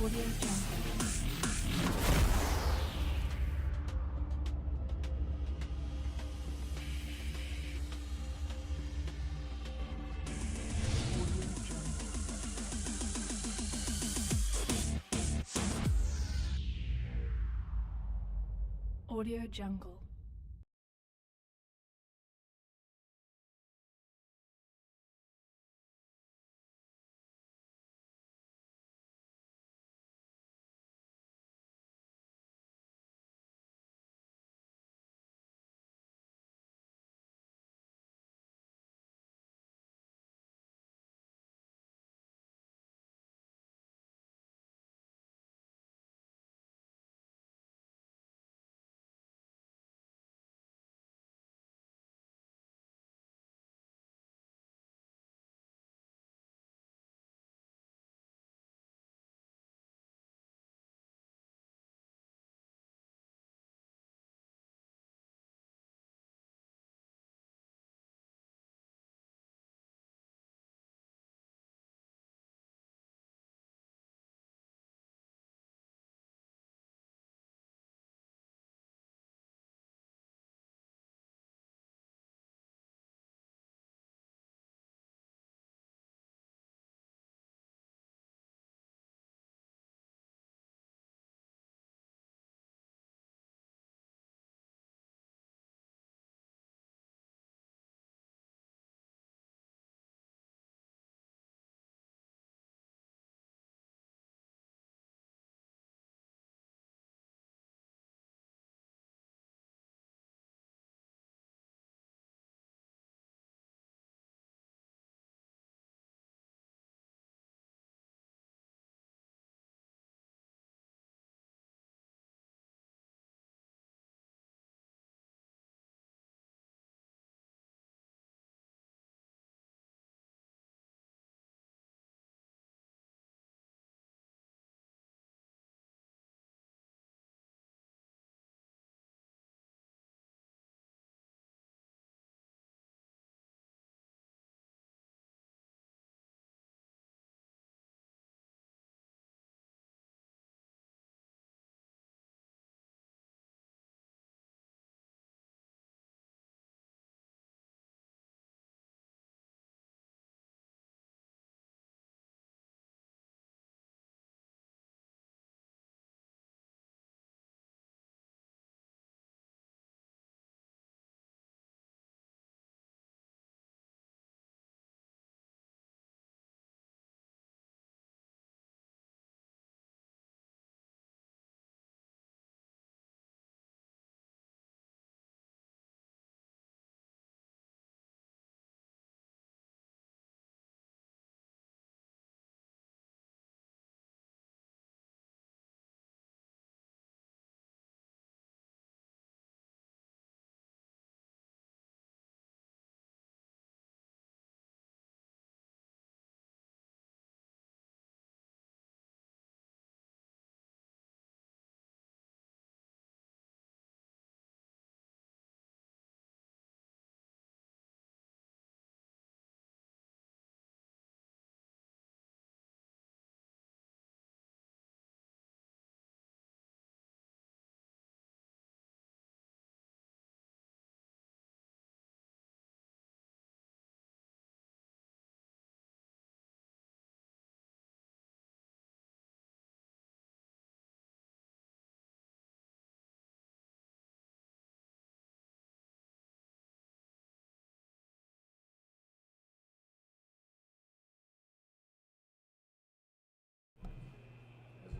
Audio Jungle. Audio Jungle.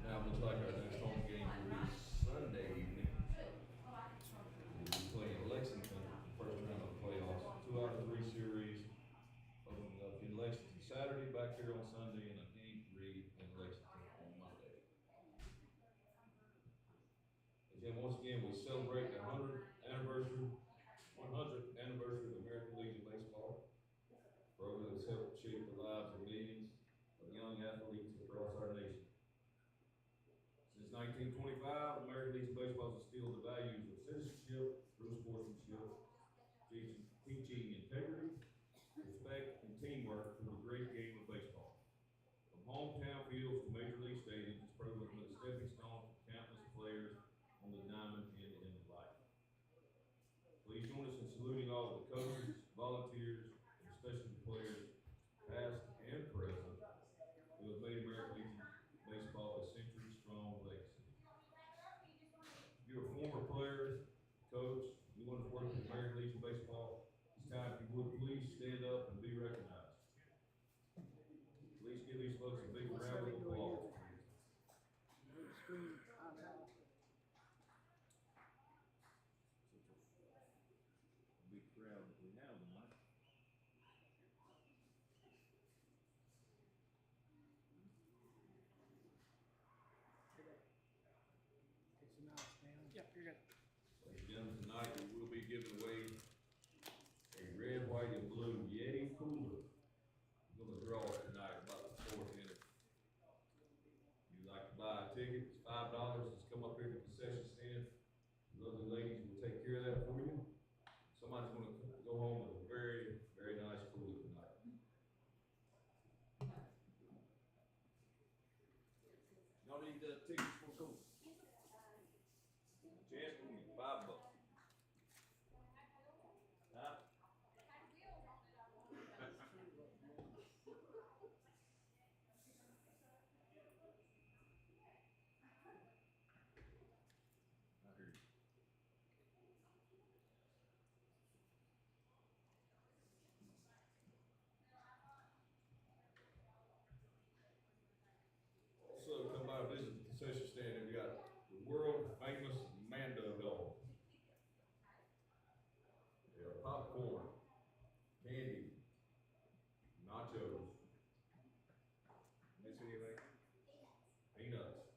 Now it looks like our next home game will be Sunday evening. We'll be playing Lexington, first round of the playoffs, 2 out of 3 series, opening up in Lexington Saturday, back here on Sunday, and a game 3 in Lexington on Monday. Again, once again, we celebrate the 100th anniversary of American Legion Baseball, a program that's helped shape the lives of millions of young athletes across our nation. Since 1925, American Legion Baseball has instilled the values of citizenship through sportsmanship, teaching integrity, respect, and teamwork through the great game of baseball. From hometown fields to major league stadiums, this program Ladies and gentlemen, tonight we will be giving away a red, white, and blue Yeti cooler. We're gonna draw it tonight about the 4th minute. If you'd like to buy a ticket, it's $5. Just come up here to the concession stand. The lovely ladies will take care of that for you. Somebody's gonna go home with a very, very nice cooler tonight. Y'all need tickets for cooler. Chance for me, $5. Huh? I hear you. Also, come by and visit the concession stand, and we got the world famous Mando dog. They are popcorn, candy, nachos. Miss anything? Peanuts.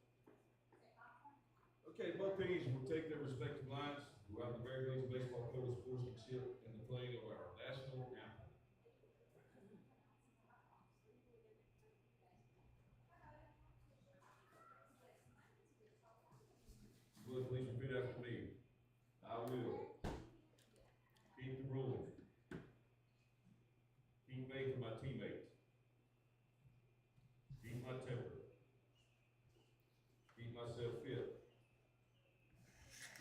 Okay, both teams will take their respective lines throughout the American Legion Baseball Code of Sportsmanship and the playing of our national anthem. Would please repeat after me. I will keep the rules, keep faith in my teammates, keep my temper, keep myself fit,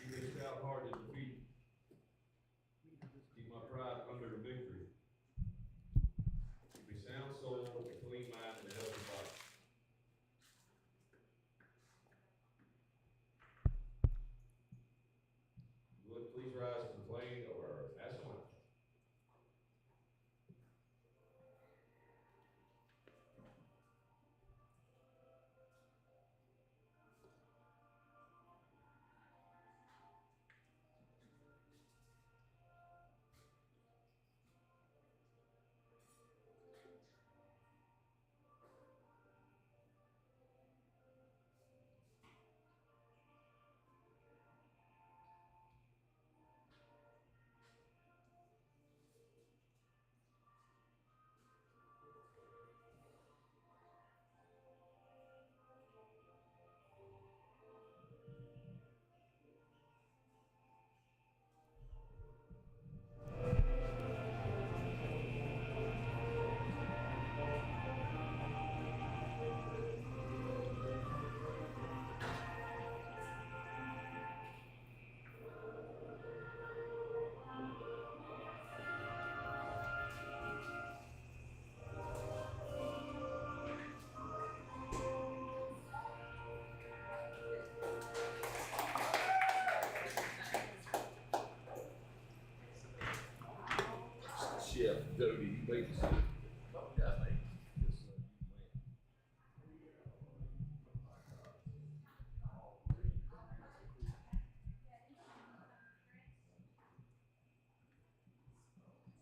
keep a stout heart in defeat, keep my pride under the victory, keep a sound soul, a clean mind, and a healthy body. Would please rise to the playing of our national anthem. Chef Dodie, you wait to see. Oh, yeah, mate. Yes, sir.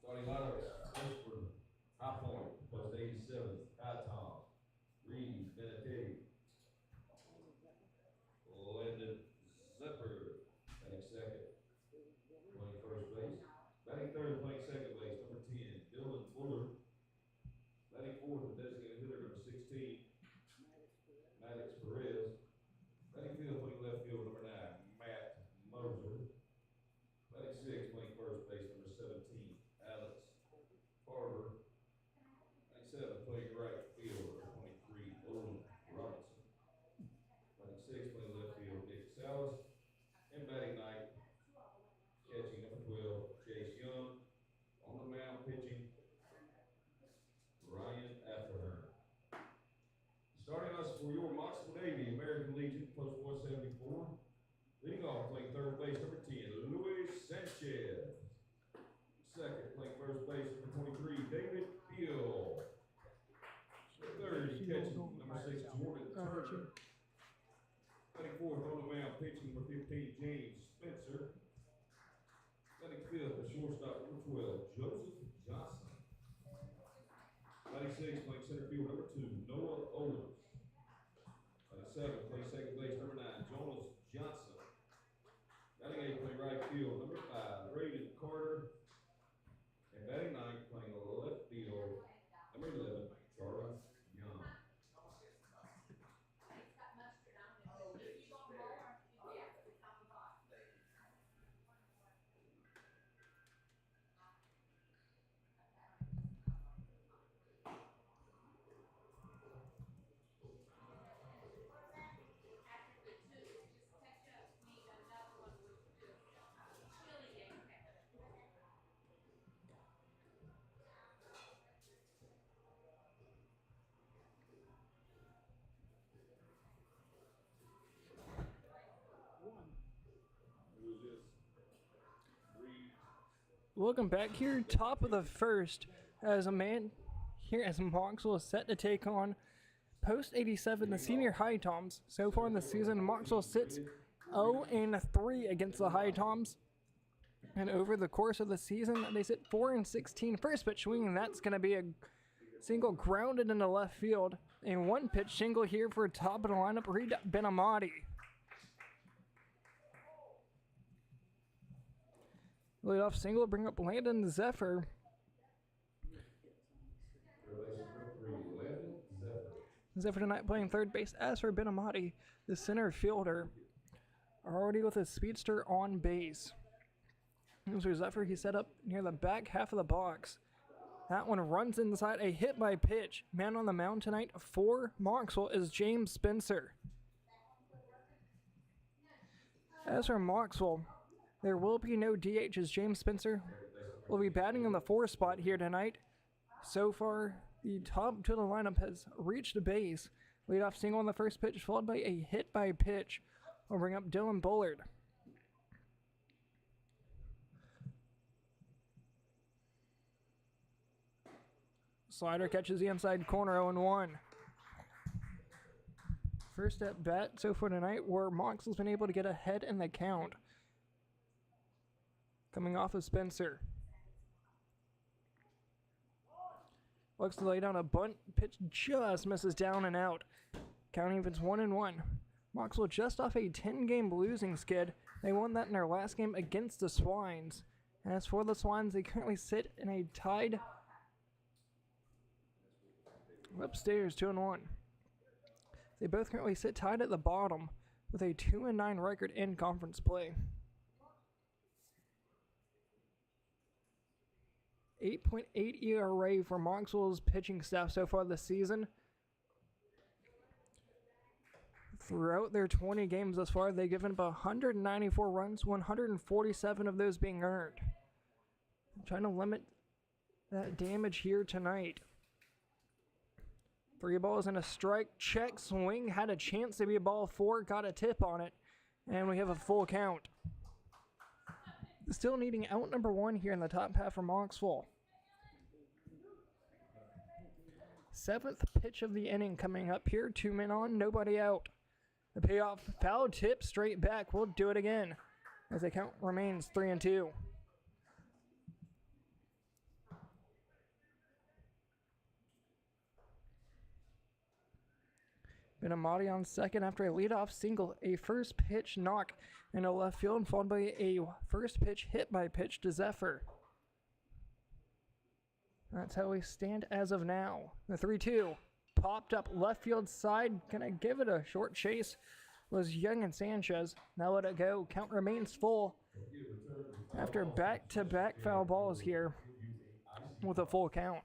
Starting lineups, first for High Point, post 87, High Tom, Reed, Benedetti, Landon Zephyr, batting second, playing first base. Batting third, playing second base, number 10, Dylan Fuller. Batting fourth, the designated hitter, number 16, Maddox Perez. Batting fifth, playing left field, number 9, Matt Moser. Batting sixth, playing first base, number 17, Alex Carter. Batting seventh, playing right field, number 23, Owen Robinson. Batting sixth, playing left field, Nick Salas. And batting ninth, catching number 12, Chase Young. On the mound, pitching Ryan Afterhern. Starting us for your Mocksville-Davie American Legion, post 174. Leading off, playing third base, number 10, Luis Sanchez. Second, playing first base, number 23, David Peel. Third, catching number 6, Jordan Turner. Batting fourth, on the mound, pitching number 15, James Spencer. Batting fifth, the shortstop, number 12, Joseph Johnson. Batting sixth, playing center field, number 2, Noah Owens. Batting seventh, playing second base, number 9, Jonas Johnson. Welcome back here, top of the first, as Mocksville is set to take on Post 87, the senior High Toms. So far in the season, Mocksville sits 0-3 against the High Toms. And over the course of the season, they sit 4-16. First pitch swing, and that's going to be a single grounded into left field. And one pitch single here for top of the lineup, Reed Benamati. Leadoff single will bring up Landon Zephyr. Zephyr tonight playing third base. As for Benamati, the center fielder, already with his speedster on base. As for Zephyr, he's set up near the back half of the box. That one runs inside, a hit by pitch. Man on the mound tonight for Mocksville is James Spencer. As for Mocksville, there will be no DH as James Spencer will be batting in the 4 spot here tonight. So far, the top to the lineup has reached the base. Leadoff single on the first pitch, followed by a hit by pitch. We'll bring up Dylan Bullard. Slider catches the inside corner, 0-1. First at bat so far tonight, where Mocksville's been able to get ahead in the count. Coming off of Spencer. Looks to lay down a bunt. Pitch just misses down and out. Counting if it's 1-1. Mocksville just off a 10-game losing skid. They won that in their last game against the Swines. And as for the Swines, they currently sit in a tied upstairs 2-1. They both currently sit tied at the bottom with a 2-9 record in conference play. 8.8 ERA for Mocksville's pitching staff so far this season. Throughout their 20 games thus far, they've given up 194 runs, 147 of those being earned. I'm trying to limit that damage here tonight. 3 balls and a strike. Check swing, had a chance to be a ball 4, got a tip on it, and we have a full count. Still needing out number 1 here in the top half for Mocksville. 7th pitch of the inning coming up here. 2 men on, nobody out. The payoff, foul tip, straight back. We'll do it again as the count remains 3-2. Benamati on second after a leadoff single, a first pitch knock into left field, followed by a first pitch hit by pitch to Zephyr. That's how we stand as of now. The 3-2 popped up left field side, gonna give it a short chase. Was Young and Sanchez. Now let it go. Count remains full after back-to-back foul balls here with a full count.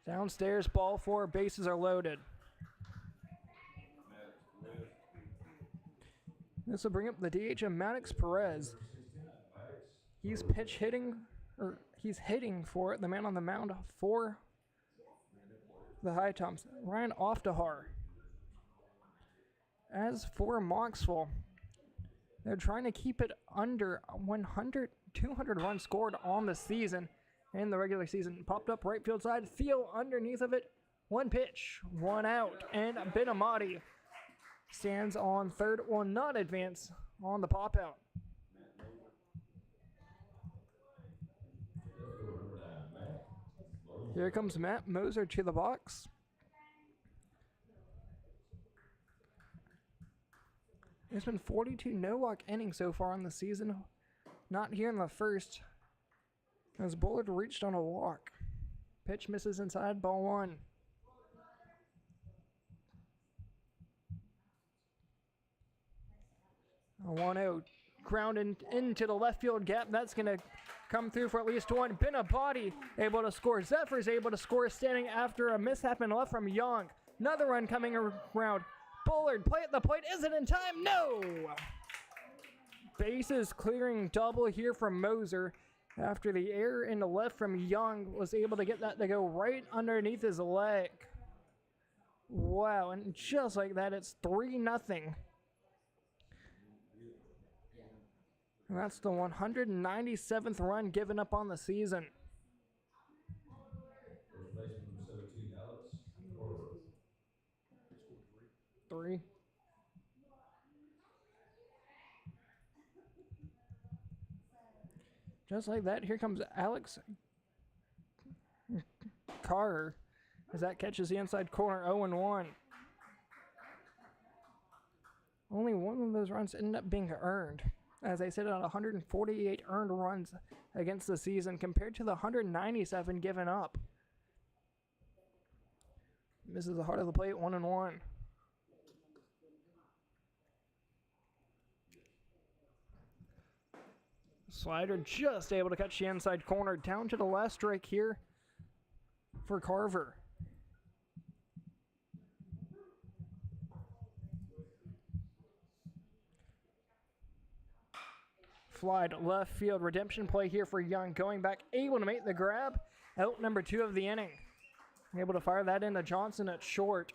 Downstairs, ball 4, bases are loaded. This will bring up the DH of Maddox Perez. He's he's hitting for it, the man on the mound for the High Toms, Ryan Oftahar. As for Mocksville, they're trying to keep it under 200 runs scored on the season. In the regular season, popped up right field side, Theo underneath of it, 1 pitch, 1 out, and Benamati stands on third, will not advance on the pop out. Here comes Matt Moser to the box. There's been 42 no-walk innings so far in the season, not here in the first. As Bullard reached on a walk. Pitch misses inside, ball 1. A 1-0. Ground into the left field gap. That's going to come through for at least 1. Benamati able to score. Zephyr's able to score standing after a mishap and left from Young. Another run coming around. Bullard, play at the plate. Is it in time? No! Bases clearing double here from Moser. After the error in the left from Young, was able to get that to go right underneath his leg. Wow, and just like that, it's 3-0 And that's the 197th run given up on the season. First baseman number 17, Alex Carver. 3. Just like that, here comes Alex Carter as that catches the inside corner 0-1. Only one of those runs ended up being earned, as they sit at 148 earned runs against the season compared to the 197 given up. Misses the heart of the plate 1-1. Slider just able to catch the inside corner down to the last strike here for Carver. Fly to left field, redemption play here for Young, going back, able to make the grab. Out number 2 of the inning. Able to fire that into Johnson at short.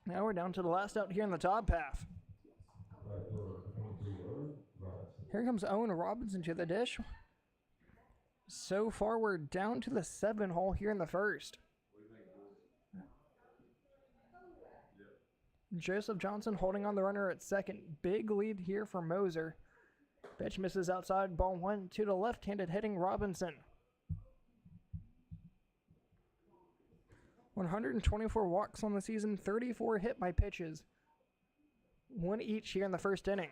Now we're down to the last out here in the top half. Here comes Owen Robinson to the dish. So far, we're down to the 7 hole here in the first. Joseph Johnson holding on the runner at second. Big lead here for Moser. Pitch misses outside, ball 1 to the left-handed hitting Robinson. 124 walks on the season, 34 hit by pitches. 1 each here in the first inning.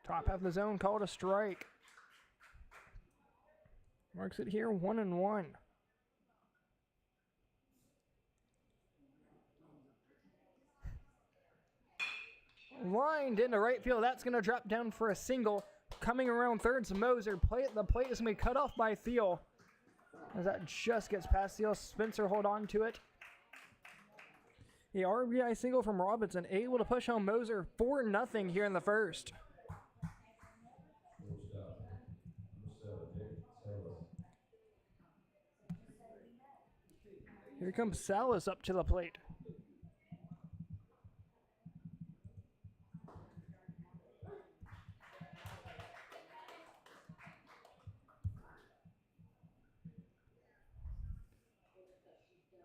Top half of the zone called a strike. Marks it here 1-1. Lined into right field. That's going to drop down for a single. Coming around thirds, Moser. The plate is going to be cut off by Thiel. As that just gets past Thiel. Spencer hold on to it. The RBI single from Robinson. Able to push home Moser 4-0 here in the first. Here comes Salas up to the plate.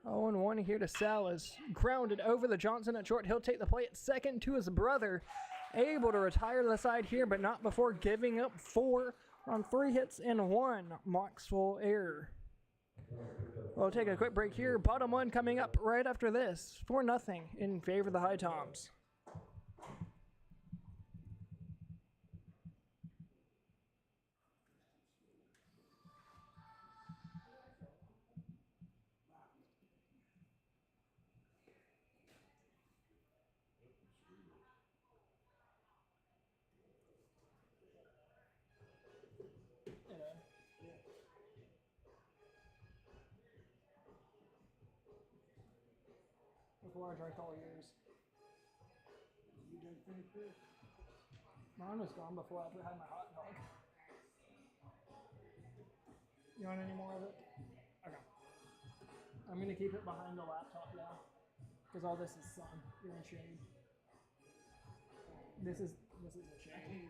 Oh, and 1 here to Salas. Grounded over the Johnson at short. He'll take the play at second to his brother. Able to retire to the side here, but not before giving up 4 on 3 hits and 1 Mocksville error. We'll take a quick break here. Bottom 1 coming up right after this. 4-0 in favor of the High Toms. Before I drank all yours. You did pretty quick. Mine was gone before I had my hot dog. You want any more of it? Okay. I'm gonna keep it behind the laptop now, because all this is sun. You're in shade. This is the shade.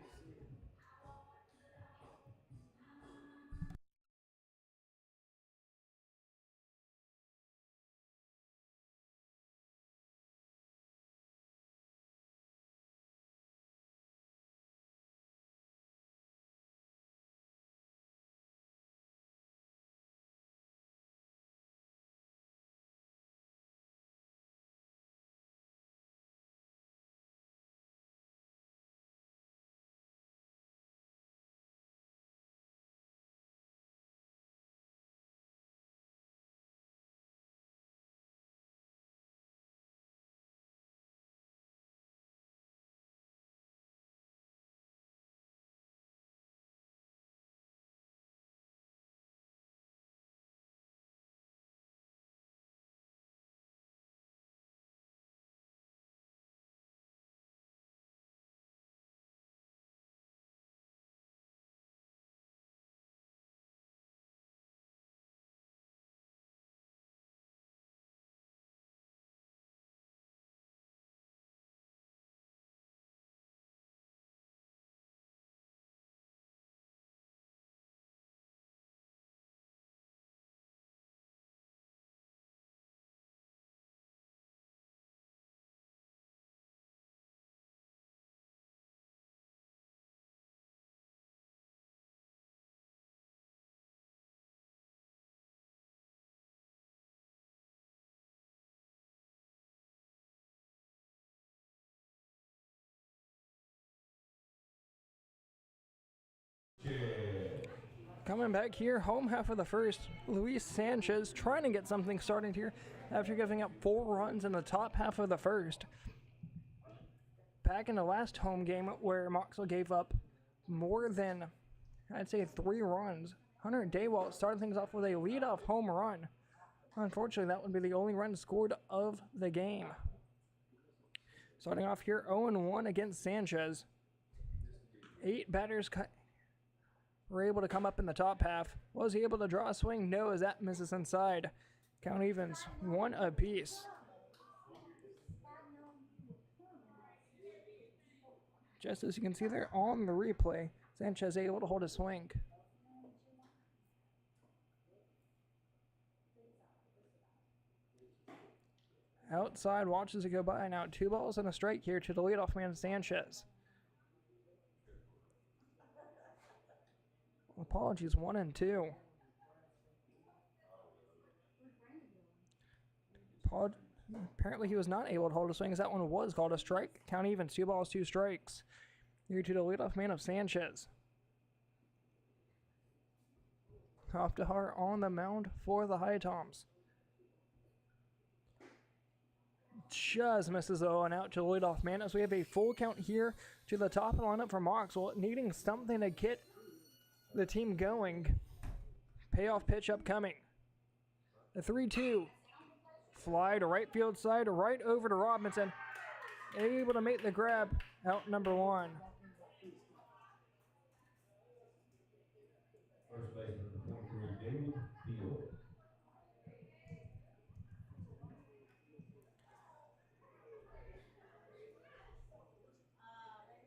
Coming back here, home half of the first, Luis Sanchez trying to get something started here after giving up 4 runs in the top half of the first. Back in the last home game where Mocksville gave up more than, I'd say, 3 runs, Hunter Daywalt started things off with a leadoff home run. Unfortunately, that would be the only run scored of the game. Starting off here, 0-1 against Sanchez. 8 batters were able to come up in the top half. Was he able to draw a swing? No, as that misses inside. Count evens, 1 apiece. Just as you can see there on the replay, Sanchez able to hold a swing. Outside, watches it go by. Now 2 balls and a strike here to the leadoff man, Sanchez. Apologies, 1 and 2. Apparently he was not able to hold a swing as that one was called a strike. Count even, 2 balls, 2 strikes. Here to the leadoff man of Sanchez. Hoftahar on the mound for the High Toms. Just misses the 0 and out to the leadoff man as we have a full count here to the top of the lineup for Mocksville, needing something to get the team going. Payoff pitch upcoming. The 3-2. Fly to right field side, right over to Robinson. Able to make the grab, out number 1. First baseman, 23, David Field.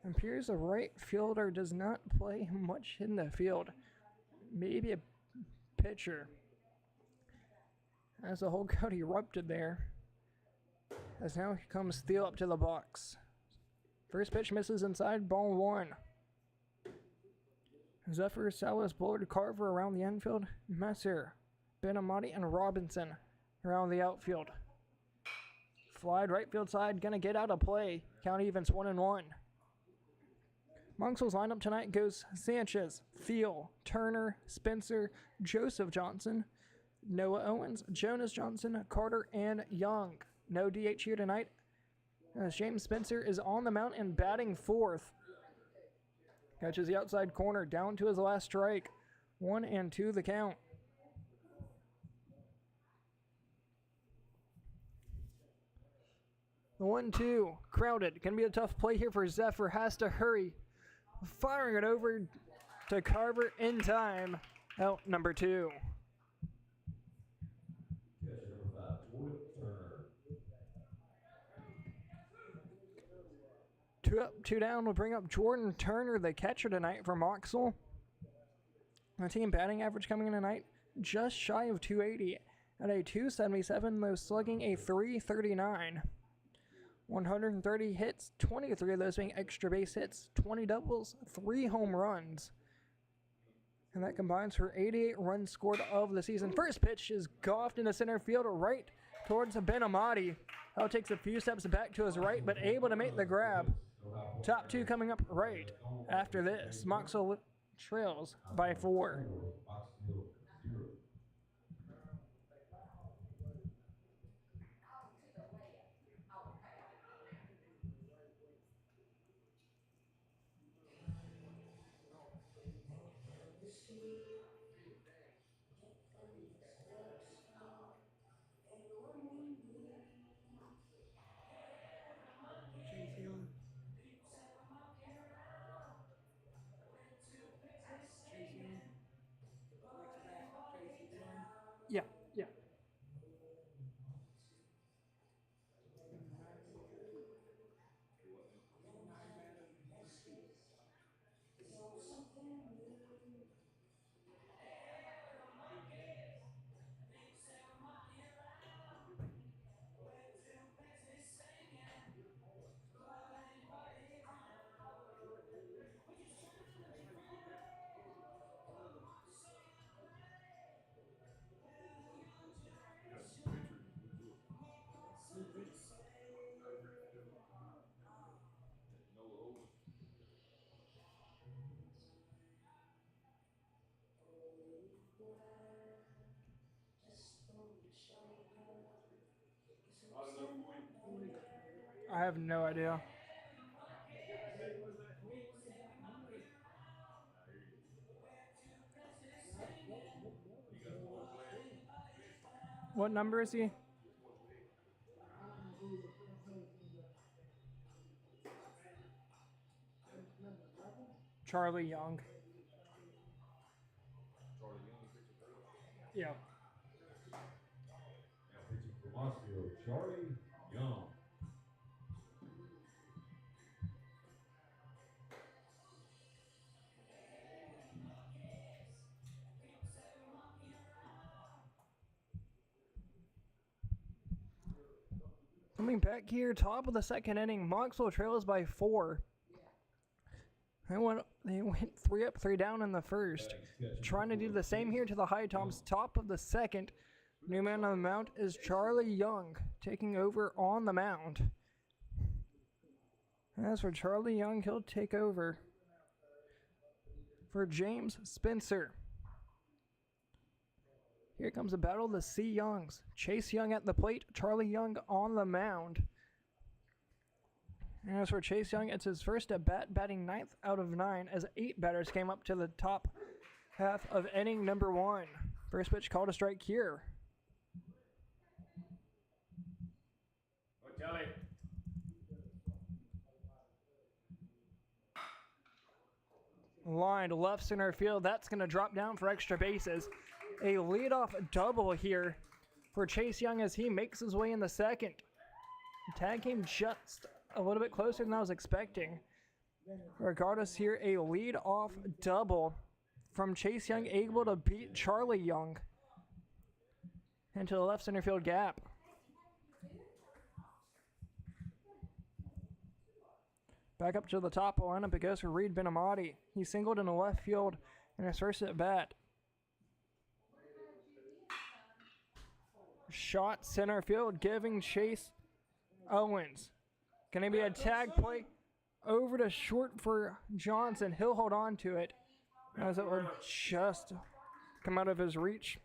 Appears the right fielder does not play much in the field. Maybe a pitcher. As the whole crowd erupted there. As now here comes Steele up to the box. First pitch misses inside, ball 1. Zephyr, Salas, Bullard, Carver around the infield. Messer, Benamati, and Robinson around the outfield. Fly right field side, gonna get out of play. Count evens, 1-1. Mocksville's lineup tonight goes Sanchez, Thiel, Turner, Spencer, Joseph Johnson, Noah Owens, Jonas Johnson, Carter, and Young. No DH here tonight. James Spencer is on the mound and batting 4th. Catches the outside corner down to his last strike. 1-2 the count. The 1-2, crowded. Gonna be a tough play here for Zephyr. Has to hurry. Firing it over to Carver in time. Out number 2. Catcher number 5, Jordan Turner. 2 up, 2 down will bring up Jordan Turner, the catcher tonight for Mocksville. The team batting average coming in tonight just shy of 280 at a 277, though slugging a 339. 130 hits, 23 of those being extra base hits, 20 doubles, 3 home runs. And that combines for 88 runs scored of the season. First pitch is golfed into center field right towards Benamati. How takes a few steps back to his right, but able to make the grab. Top 2 coming up right after this. Mocksville trails by 4. Yeah, yeah. I have no idea. What number is he? Charlie Young. Charlie Young pitching for us. Yeah. Now pitching for Mocksville, Charlie Young. Coming back here, top of the second inning, Mocksville trails by 4. They went 3 up, 3 down in the first. Trying to do the same here to the High Toms, top of the second. New man on the mound is Charlie Young, taking over on the mound. As for Charlie Young, he'll take over for James Spencer. Here comes a battle of the C. Youngs. Chase Young at the plate, Charlie Young on the mound. And as for Chase Young, it's his first at bat, batting 9th out of 9 as 8 batters came up to the top half of inning number 1. First pitch called a strike here. Kelly. Line to left center field. That's going to drop down for extra bases. A leadoff double here for Chase Young as he makes his way in the second. Tag came just a little bit closer than I was expecting. Regardless here, a leadoff double from Chase Young, able to beat Charlie Young into the left center field gap. Back up to the top of the lineup, it goes for Reed Benamati. He singled in the left field in his first at bat. Shot center field, giving Chase Owens. Can it be a tag play over to short for Johnson? He'll hold on to it as it would just come out of his reach.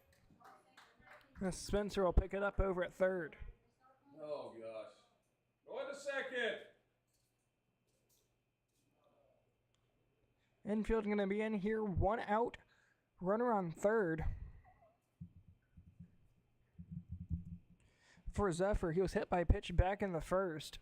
And Spencer will pick it up over at third. Oh gosh. Go in a second. Infield going to be in here, 1 out, runner on third. For Zephyr, he was hit by a pitch back in the first.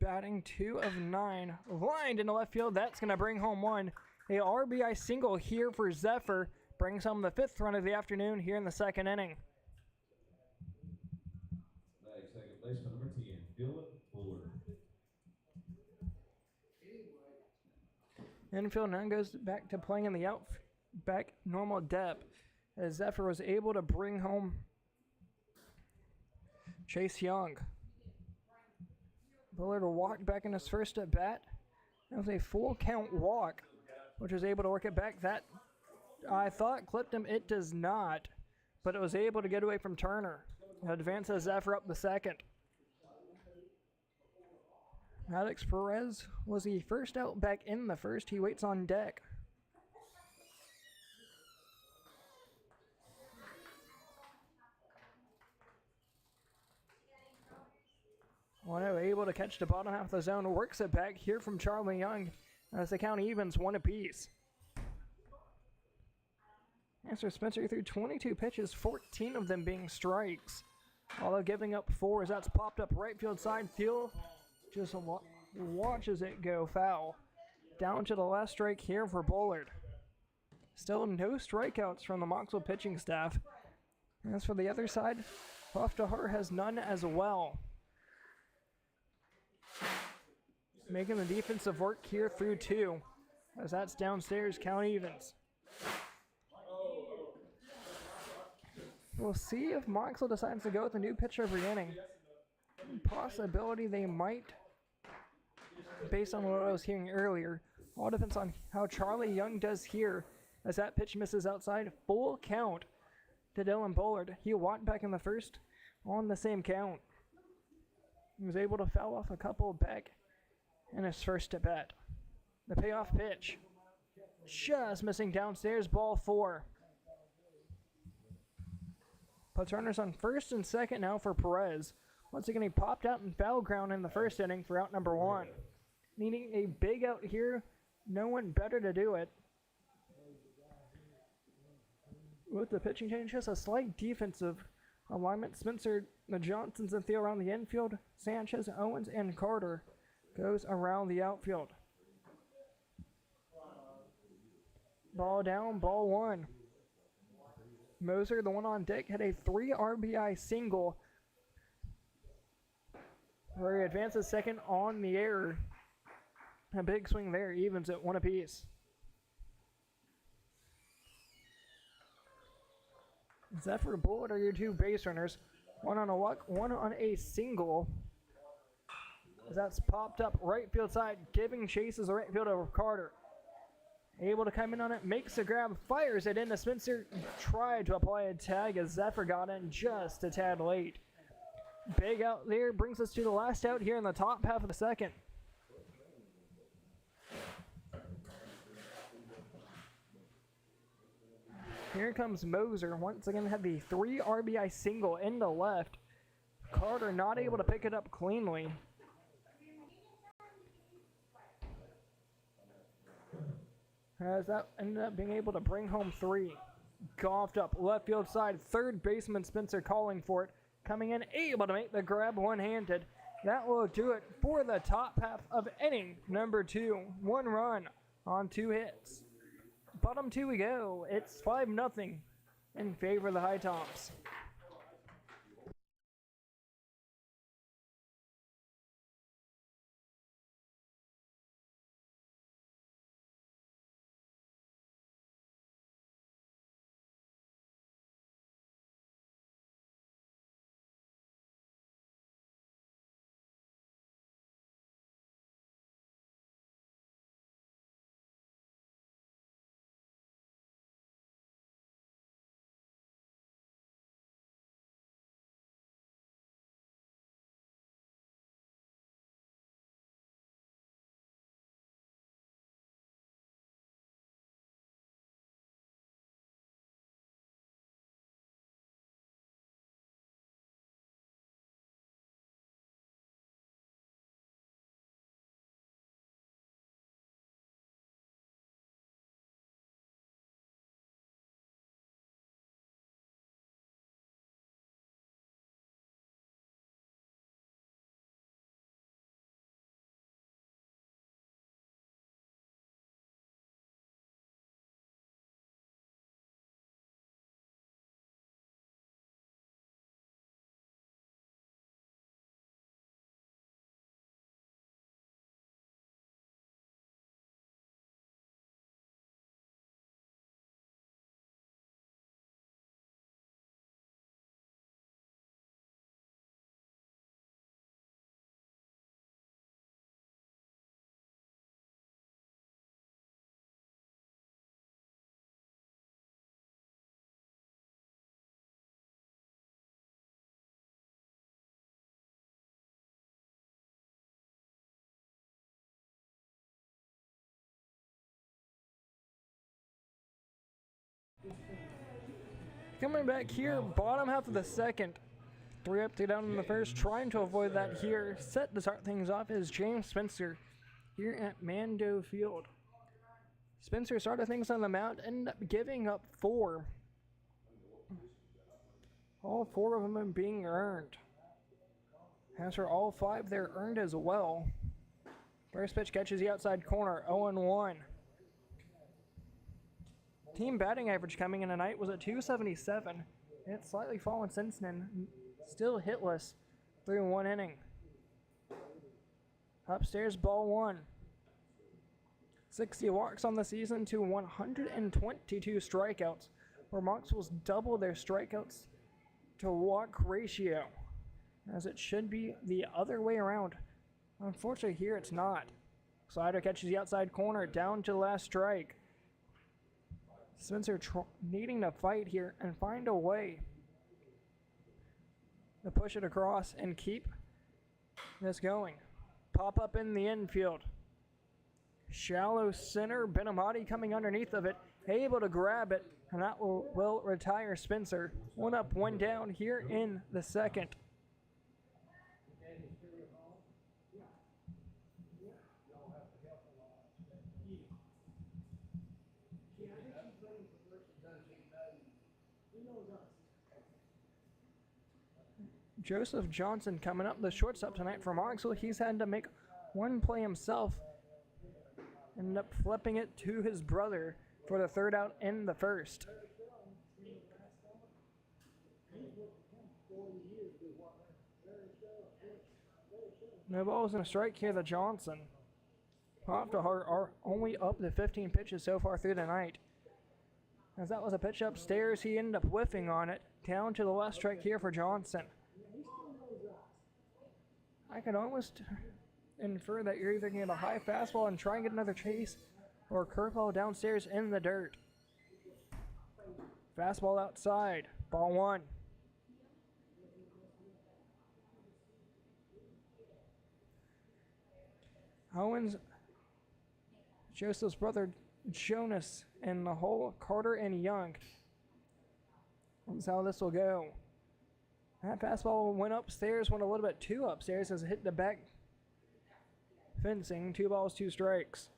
Batting 2 of 9, lined into left field. That's going to bring home 1. A RBI single here for Zephyr brings home the 5th run of the afternoon here in the second inning. Second baseman number 10, Dylan Fuller. Infield now goes back to playing in the back normal depth as Zephyr was able to bring home Chase Young. Bullard will walk back in his first at bat. That was a full count walk, which was able to work it back. That I thought clipped him. It does not, but it was able to get away from Turner. It advances Zephyr up the second. Alex Perez was the first out back in the first. He waits on deck. Wano able to catch the bottom half of the zone. Works it back here from Charlie Young as the count evens 1 apiece. Answer Spencer threw 22 pitches, 14 of them being strikes. Although giving up 4 as that's popped up right field side. Field just watches it go foul. Down to the last strike here for Bullard. Still no strikeouts from the Mocksville pitching staff. As for the other side, Hoftahar has none as well. Making the defensive work here through 2. As that's downstairs, count evens. We'll see if Mocksville decides to go with a new pitcher every inning. Possibility they might, based on what I was hearing earlier. All depends on how Charlie Young does here as that pitch misses outside. Full count to Dylan Bullard. He walked back in the first on the same count. He was able to foul off a couple back in his first at bat. The payoff pitch just missing downstairs, ball 4. Puts runners on first and second now for Perez. Once again, he popped out in foul ground in the first inning for out number 1. Needing a big out here, no one better to do it. With the pitching change, just a slight defensive alignment. Spencer, the Johnsons and Theo around the infield. Sanchez, Owens, and Carter goes around the outfield. Ball down, ball 1. Moser, the one on deck, had a 3 RBI single where he advances second on the air. A big swing there, evens at 1 apiece. Zephyr Bullet are your 2 base runners. 1 on a walk, 1 on a single. As that's popped up right field side, giving chase as the right fielder Carter. Able to come in on it, makes a grab, fires it into Spencer. Tried to apply a tag as Zephyr got in just a tad late. Big out there brings us to the last out here in the top half of the second. Here comes Moser. Once again had the 3 RBI single into left. Carter not able to pick it up cleanly. As that ended up being able to bring home 3. Golfed up left field side. Third baseman Spencer calling for it. Coming in, able to make the grab one-handed. That will do it for the top half of inning number 2. 1 run on 2 hits. Bottom 2 we go. It's 5-0 in favor of the High Tops. Coming back here, bottom half of the second. 3 up, 2 down in the first, trying to avoid that here. Set to start things off is James Spencer here at Mando Field. Spencer started things on the mound, ended up giving up 4. All 4 of them being earned. As for all 5, they're earned as well. First pitch catches the outside corner, 0-1. Team batting average coming in tonight was at .277. It's slightly fallen since then. Still hitless through 1 inning. Upstairs, ball 1. 60 walks on the season to 122 strikeouts, where Mocksville's double their strikeouts to walk ratio, as it should be the other way around. Unfortunately, here it's not. Slider catches the outside corner, down to the last strike. Spencer needing to fight here and find a way to push it across and keep this going. Pop up in the infield. Shallow center, Benamati coming underneath of it, able to grab it, and that will retire Spencer. 1 up, 1 down here in the second. Joseph Johnson coming up, the shortstop tonight for Mocksville. He's had to make one play himself. Ended up flipping it to his brother for the third out in the first. No balls and a strike here to Johnson. Oftahar are only up to 15 pitches so far through the night. As that was a pitch upstairs, he ended up whiffing on it. Down to the last strike here for Johnson. I can almost infer that you're either going to get a high fastball and try and get another chase, or a curveball downstairs in the dirt. Fastball outside, ball one. Owens, Joseph's brother Jonas, and the whole Carter and Young. That's how this will go. That fastball went upstairs, went a little bit too upstairs as it hit the back fencing. 2 balls, 2 strikes.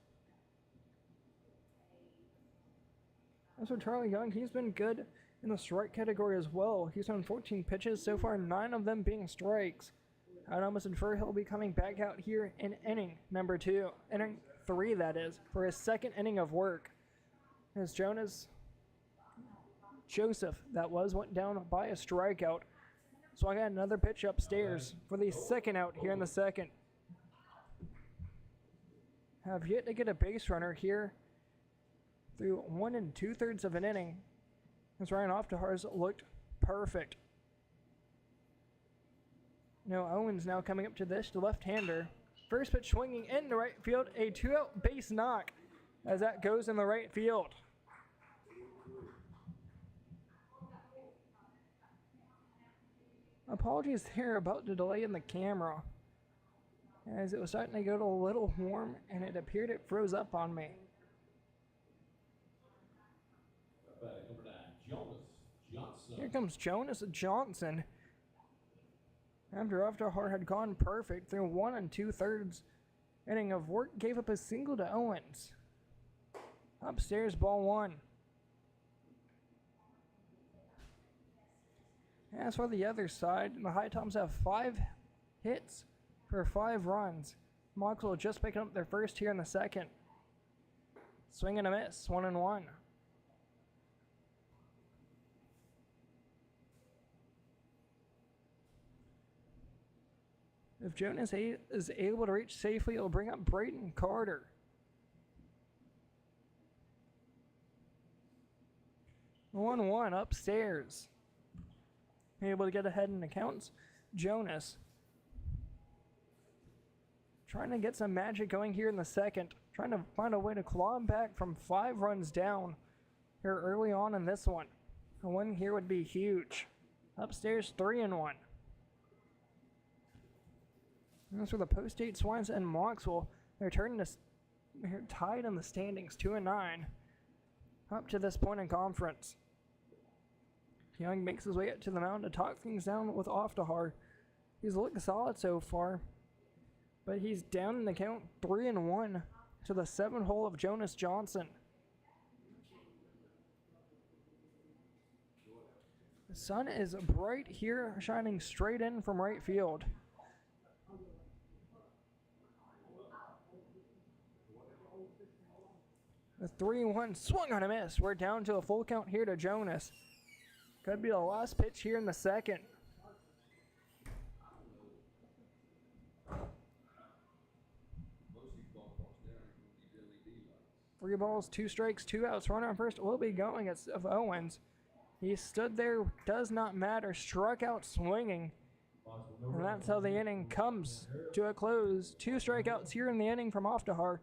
As for Charlie Young, he's been good in the strike category as well. He's thrown 14 pitches so far, 9 of them being strikes. I'd almost infer he'll be coming back out here in inning number 2, inning 3 that is, for his second inning of work. As Joseph, that went down by a strikeout. So I got another pitch upstairs for the second out here in the second. Have yet to get a base runner here through 1 2/3 of an inning. As Ryan Oftahar's looked perfect. No, Owens now coming up to this, the left-hander. First pitch swinging in the right field, a 2-out base knock as that goes in the right field. Apologies here about the delay in the camera, as it was starting to get a little warm and it appeared it froze up on me. Here comes Jonas Johnson. After Oftahar had gone perfect through 1 2/3 inning of work, gave up a single to Owens. Upstairs, ball one. As for the other side, the High Toms have 5 hits for 5 runs. Mocksville just picking up their first here in the second. Swing and a miss, 1-1. If Jonas is able to reach safely, it'll bring up Brayden Carter. One upstairs. Able to get ahead in the counts. Jonas trying to get some magic going here in the second. Trying to find a way to claw him back from 5 runs down here early on in this one. A win here would be huge. Upstairs, 3-1. As for the post-8 Swines and Mocksville, they're tied in the standings, 2-9, up to this point in conference. Young makes his way up to the mound to talk things down with Oftahar. He's looked solid so far, but he's down in the count, 3-1 to the 7th hole of Jonas Johnson. The sun is bright here, shining straight in from right field. The 3-1 swung on a miss. We're down to a full count here to Jonas. Could be the last pitch here in the second. Three balls, 2 strikes, 2 outs. Runner on first will be going of Owens. He stood there, does not matter, struck out swinging. And that's how the inning comes to a close. 2 strikeouts here in the inning from Oftahar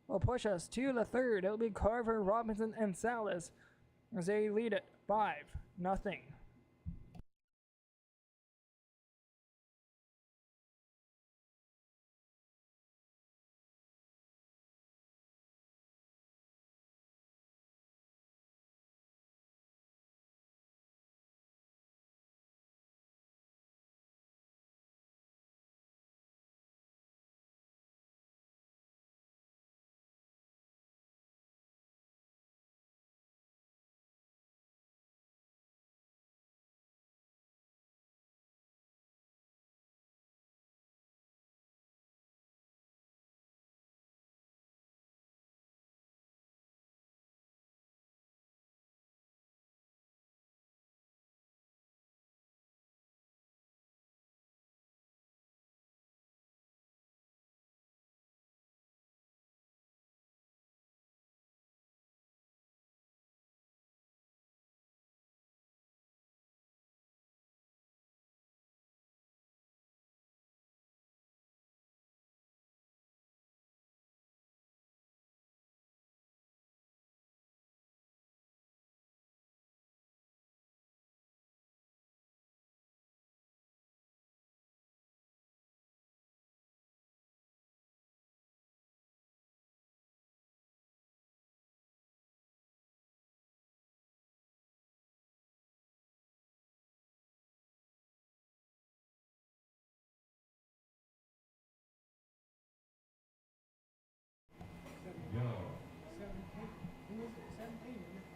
will push us to the third. It'll be Carver, Robinson, and Salas as they lead it 5-0.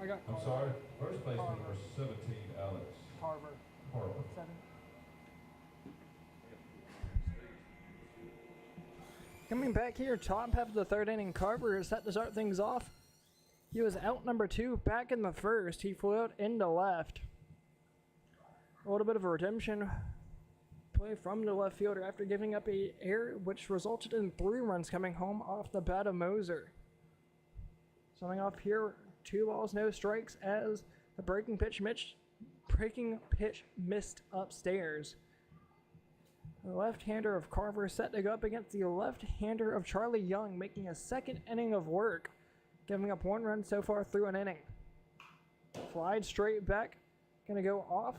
I got I'm sorry, first baseman number 17, Alex Carver. Carver. 7. Coming back here, top half of the third inning, Carver is set to start things off. He was out number 2 back in the first. He flew out into left. A little bit of a redemption play from the left fielder after giving up a error, which resulted in 3 runs coming home off the bat of Moser. Starting off here, 2 balls, no strikes as the breaking pitch missed upstairs. The left-hander of Carver set to go up against the left-hander of Charlie Young, making a second inning of work, giving up 1 run so far through an inning. Slide straight back, gonna go off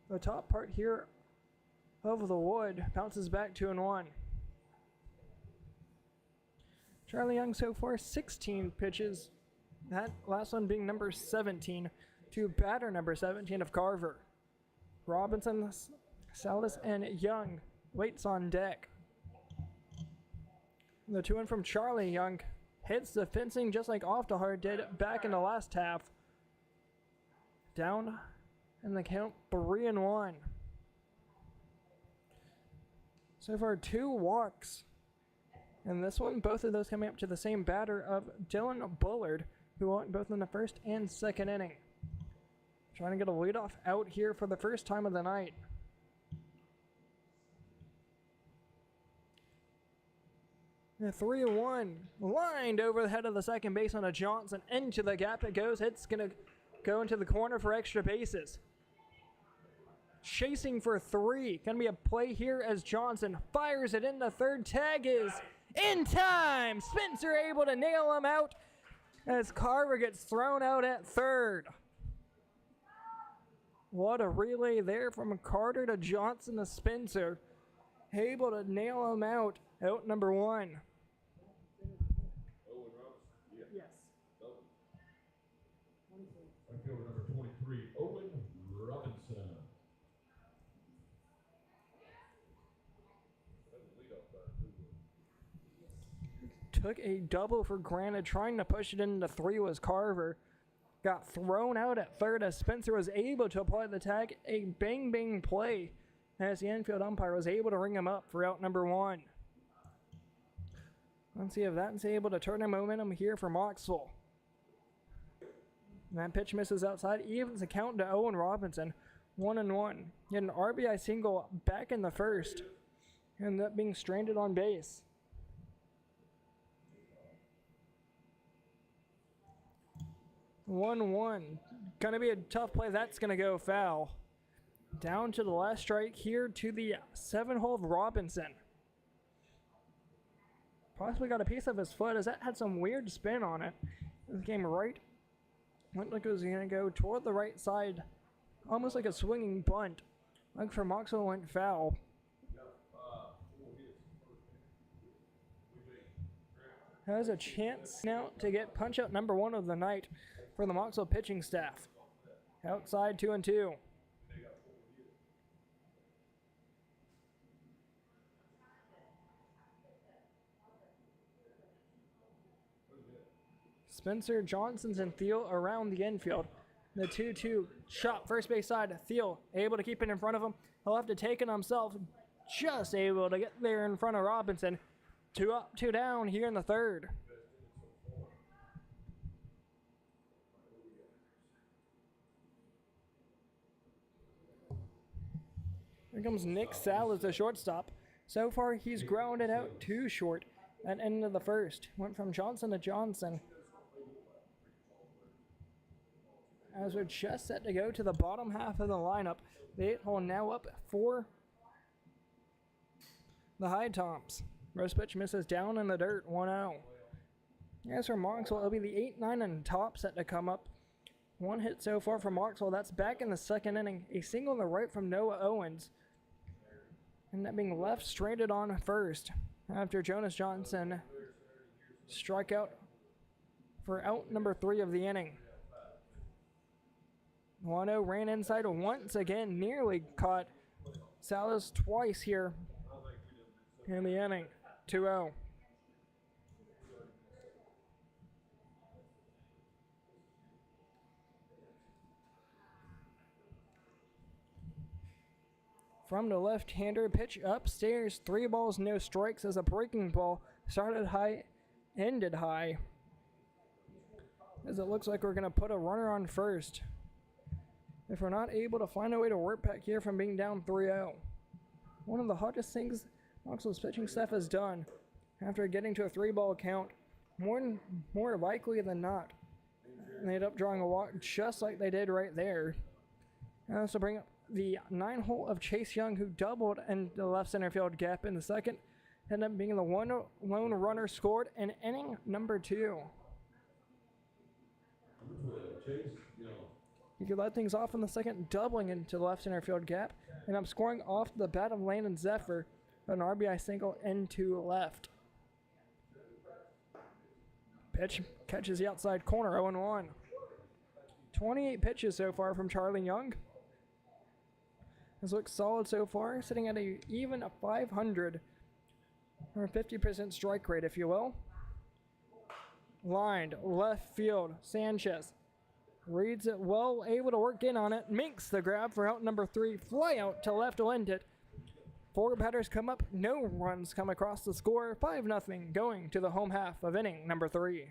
the top part here of the wood, bounces back 2-1. Charlie Young so far 16 pitches, that last one being number 17 to batter number 17 of Carver. Robinson, Salas, and Young waits on deck. The 2-1 from Charlie Young hits the fencing just like Oftahar did back in the last half. Down in the count, 3-1. So far 2 walks. And this one, both of those coming up to the same batter of Dylan Bullard, who went both in the first and second inning. Trying to get a leadoff out here for the first time of the night. The 3-1 lined over the head of the second baseman of Johnson. Into the gap it goes. It's going to go into the corner for extra bases. Chasing for 3. Going to be a play here as Johnson fires it in. The third tag is in time. Spencer able to nail him out as Carver gets thrown out at third. What a relay there from Carter to Johnson to Spencer. Able to nail him out number 1. Yes. Outfielder number 23, Owen Robinson. Took a double for granted, trying to push it into 3 was Carver. Got thrown out at third as Spencer was able to apply the tag. A bang play as the infield umpire was able to ring him up for out number 1. Let's see if that's able to turn the momentum here for Mocksville. And that pitch misses outside, evens the count to Owen Robinson. 1-1. He had an RBI single back in the first. Ended up being stranded on base. One. Gonna be a tough play. That's gonna go foul. Down to the last strike here to the 7-hole of Robinson. Possibly got a piece of his foot as that had some weird spin on it. This game right. Went like it was gonna go toward the right side. Almost like a swinging bunt. Like for Mocksville went foul. Has a chance now to get punch out number 1 of the night for the Mocksville pitching staff. Outside 2-2. Spencer, Johnson's, and Thiel around the infield. The 2-2 shot first base side. Thiel able to keep it in front of him. He'll have to take it himself. Just able to get there in front of Robinson. 2 up, 2 down here in the third. Here comes Nick Salas, the shortstop. So far, he's grounded out 2 short at end of the first. Went from Johnson to Johnson. As we're just set to go to the bottom half of the lineup, the 8-hole now up for the High Toms. First pitch misses down in the dirt, 1-0. As for Mocksville, it'll be the 8, 9, and top set to come up. 1 hit so far for Mocksville. That's back in the second inning. A single on the right from Noah Owens. And that being left stranded on first after Jonas Johnson struck out for out number 3 of the inning. 1-0 ran inside once again, nearly caught Salas twice here in the inning. 2-0. from the left-hander. Pitch upstairs. 3 balls, no strikes as a breaking ball. Started high, ended high. As it looks like we're going to put a runner on first if we're not able to find a way to work back here from being down 3-0. One of the hottest things Mocksville's pitching staff has done after getting to a 3-ball count, more likely than not, and they end up drawing a walk just like they did right there. And this will bring up the 9-hole of Chase Young, who doubled in the left center field gap in the second, ended up being the one lone runner scored in inning number 2. He could let things off in the second, doubling into the left center field gap, and I'm scoring off the bat of Landon Zephyr, an RBI single into left. Pitch catches the outside corner, 0-1. 28 pitches so far from Charlie Young. This looks solid so far, sitting at a even 500, or 50% strike rate, if you will. Lined left field, Sanchez reads it well, able to work in on it, makes the grab for out number 3, fly out to left will end it. 4 batters come up, no runs come across the score, 5-0 going to the home half of inning number 3.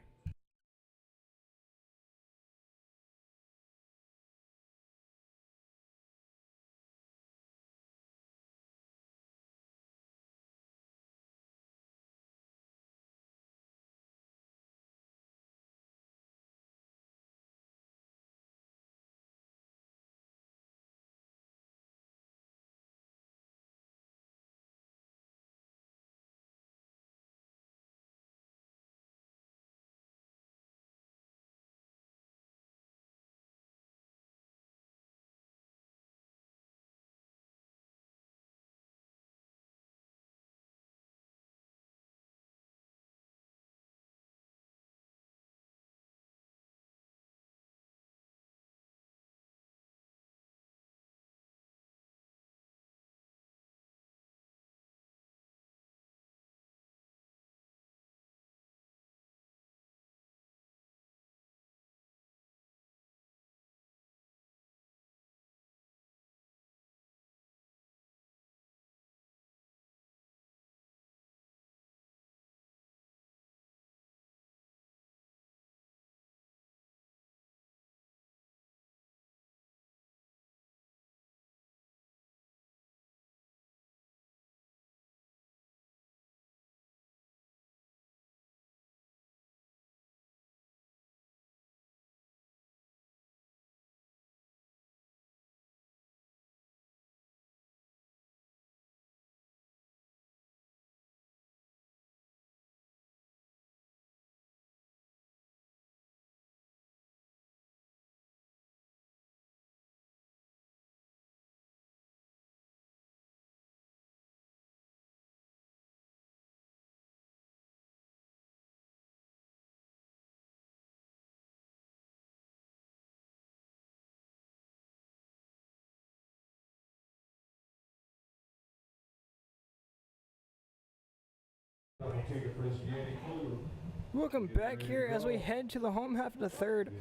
Welcome back here as we head to the home half of the third.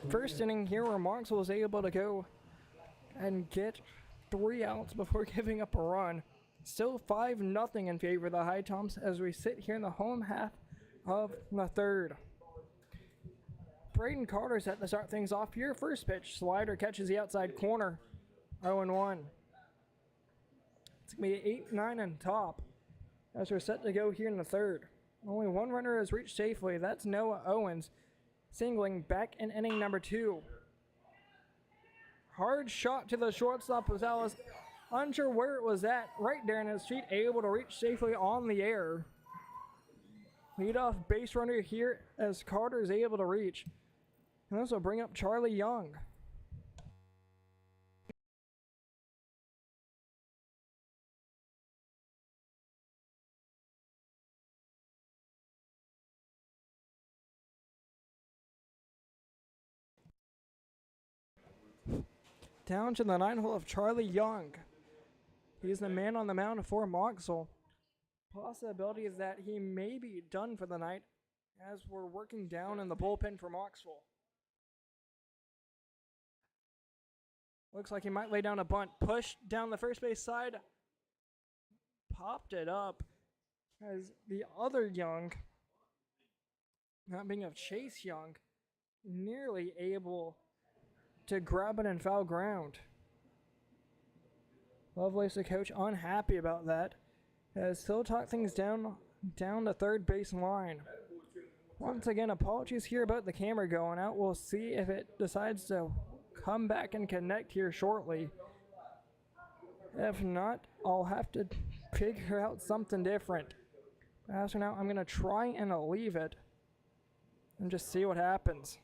First inning here where Mocksville was able to go and get 3 outs before giving up a run. Still 5-0 in favor of the High Toms as we sit here in the home half of the third. Braden Carter set to start things off here. First pitch, slider catches the outside corner, 0-1. It's going to be 8-9 on top as we're set to go here in the third. Only 1 runner has reached safely. That's Noah Owens, singling back in inning number 2. Hard shot to the shortstop. Rosales, unsure where it was at, right there in his feet, able to reach safely on the air. Leadoff base runner here as Carter is able to reach. And this will bring up Charlie Young. Down to the 9-hole of Charlie Young. He's the man on the mound for Mocksville. Possibility is that he may be done for the night as we're working down in the bullpen for Mocksville. Looks like he might lay down a bunt. Push down the first base side. Popped it up as the other Young, not being of Chase Young, nearly able to grab it in foul ground. Lovelace, the coach, unhappy about that, as he'll talk things down the third base line. Once again, apologies here about the camera going out. We'll see if it decides to come back and connect here shortly. If not, I'll have to figure out something different. As for now, I'm going to try and leave it and just see what happens.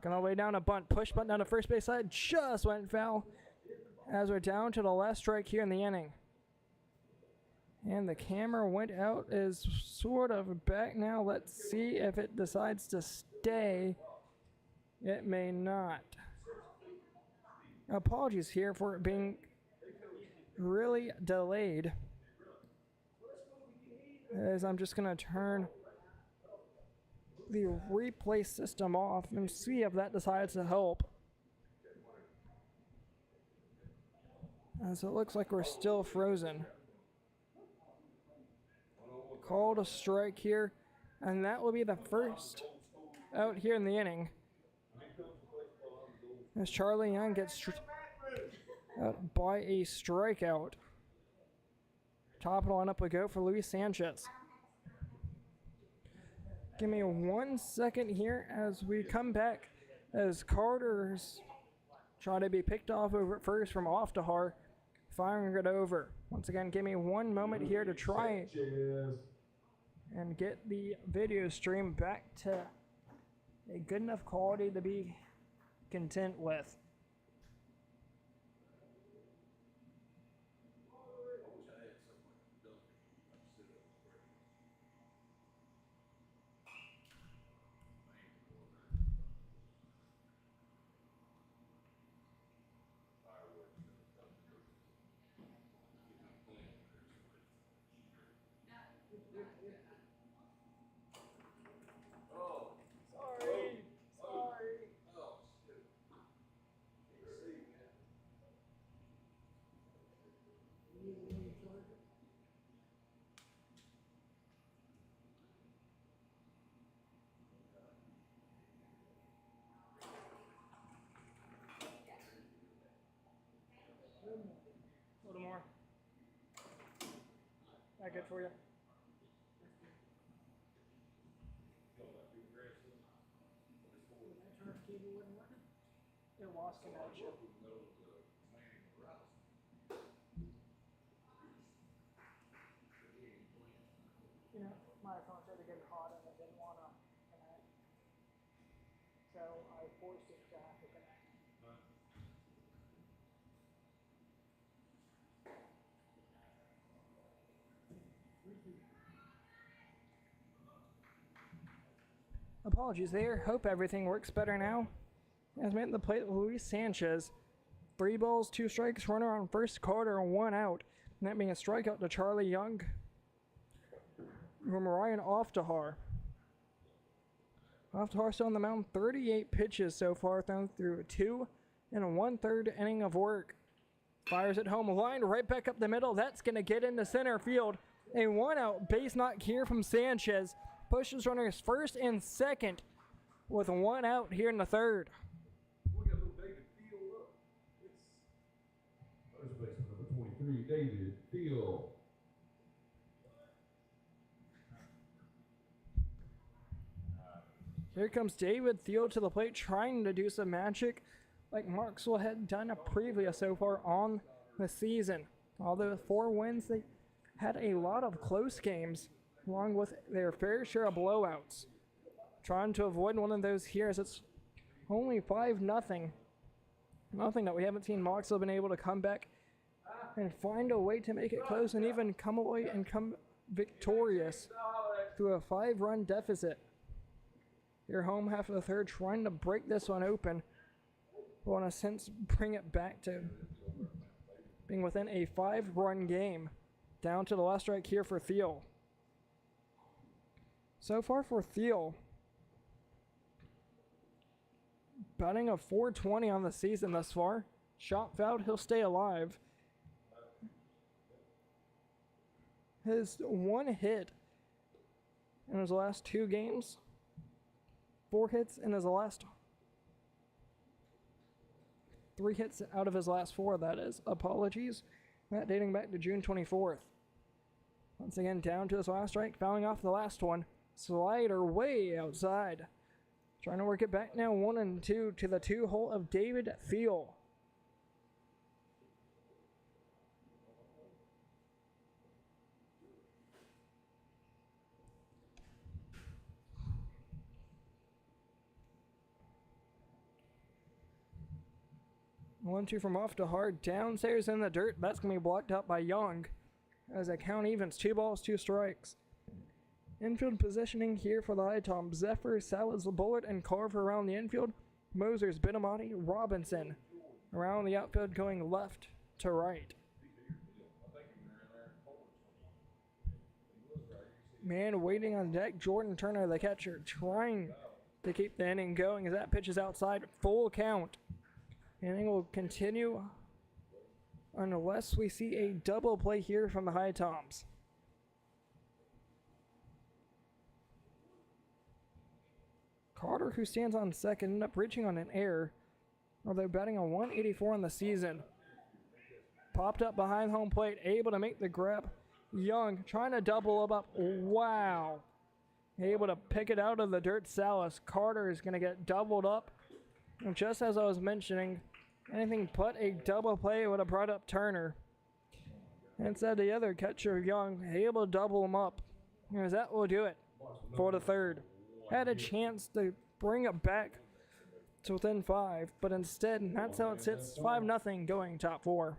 Gonna lay down a bunt. Push bunt down the first base side. Just went foul as we're down to the last strike here in the inning. And the camera went out, is sort of back now. Let's see if it decides to stay. It may not. Apologies here for it being really delayed, as I'm just going to turn the replay system off and see if that decides to help. As it looks like we're still frozen. Called a strike here, and that will be the first out here in the inning, as Charlie Young gets out by a strikeout. Top of the lineup we go for Luis Sanchez. Give me 1 second here as we come back, as Carter's trying to be picked off over at first from Oftahar, firing it over. Once again, give me 1 moment here to try and get the video stream back to a good enough quality to be content with. A little more. That good for you? It lost connection. You know, my phone started getting hot and it didn't want to connect. So I forced it to have to connect. Apologies there. Hope everything works better now. As made the plate, Luis Sanchez. 3 balls, 2 strikes, runner on first, Carter, 1 out. And that being a strikeout to Charlie Young from Ryan Oftahar. Oftahar still on the mound, 38 pitches so far, thrown through 2 1/3 inning of work. Fires it home, line right back up the middle. That's going to get into center field. A 1-out base knock here from Sanchez. Pushes runners first and second with 1 out here in the third. First baseman number 23, David Field. Here comes David Thiel to the plate, trying to do some magic like Mocksville had done previous so far on the season. Although with 4 wins, they had a lot of close games, along with their fair share of blowouts. Trying to avoid one of those here, as it's only 5-0. Nothing that we haven't seen Mocksville been able to come back and find a way to make it close and even come away and come victorious through a 5-run deficit. Your home half of the third, trying to break this one open, but in a sense bring it back to being within a 5-run game. Down to the last strike here for Thiel. So far for Thiel, Batting a 420 on the season thus far. Shot fouled, he'll stay alive. His one hit in his last 2 games. 4 hits in his last 3 hits out of his last 4, that is. Apologies. That dating back to June 24th. Once again, down to his last strike, fouling off the last one. Slider way outside. Trying to work it back now, 1-2 to the 2-hole of David Thiel. One, two from off to hard. Downstairs in the dirt. That's going to be blocked up by Young. As a count evens, 2 balls, 2 strikes. Infield positioning here for the High Tom. Zephyr, Salas, Bullard, and Carver around the infield. Mosers, Benamati, Robinson around the outfield going left to right. Man waiting on deck. Jordan Turner, the catcher, trying to keep the inning going as that pitch is outside. Full count. Inning will continue unless we see a double play here from the High Toms. Carter, who stands on second, ended up reaching on an error, although batting a 184 on the season. Popped up behind home plate, able to make the grab. Young trying to double him up. Wow. Able to pick it out of the dirt. Salas. Carter is going to get doubled up. And just as I was mentioning, anything but a double play would have brought up Turner. Instead, the other catcher, Young, able to double him up. As that will do it for the third. Had a chance to bring it back to within 5, but instead, that's how it sits. 5-0 going top 4.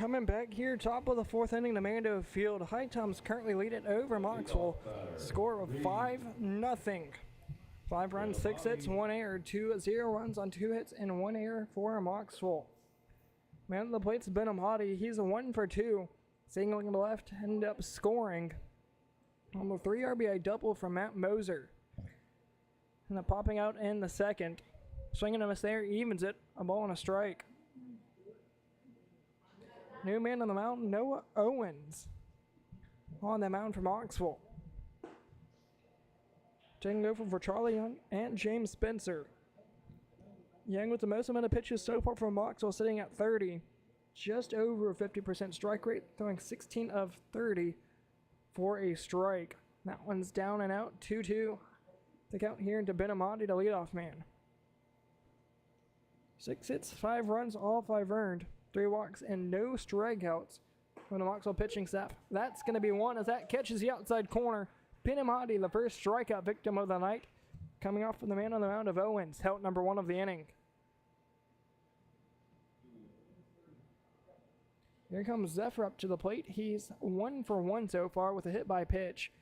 Coming back here, top of the fourth inning, the Mando field. High Toms currently lead it over Mocksville. Score of 5-0. 5 runs, 6 hits, 1 error, 0 runs on 2 hits, and 1 error for Mocksville. Man at the plate's Benamati. He's a 1 for 2. Singling to the left, ended up scoring on the 3 RBI double from Matt Moser. And then popping out in the second. Swinging a miss there, evens it. A ball and a strike. New man on the mound, Noah Owens. On the mound for Mocksville. Taking over for Charlie Young and James Spencer. Young with the most amount of pitches so far from Mocksville, sitting at 30. Just over a 50% strike rate, throwing 16 of 30 for a strike. That one's down and out, 2-2. The count here into Benamati, the leadoff man. 6 hits, 5 runs, all 5 earned. 3 walks and no strikeouts from the Mocksville pitching staff. That's going to be one as that catches the outside corner. Benamati, the first strikeout victim of the night, coming off from the man on the mound of Owens, out number 1 of the inning. Here comes Zephyr up to the plate. He's 1 for 1 so far with a hit by pitch.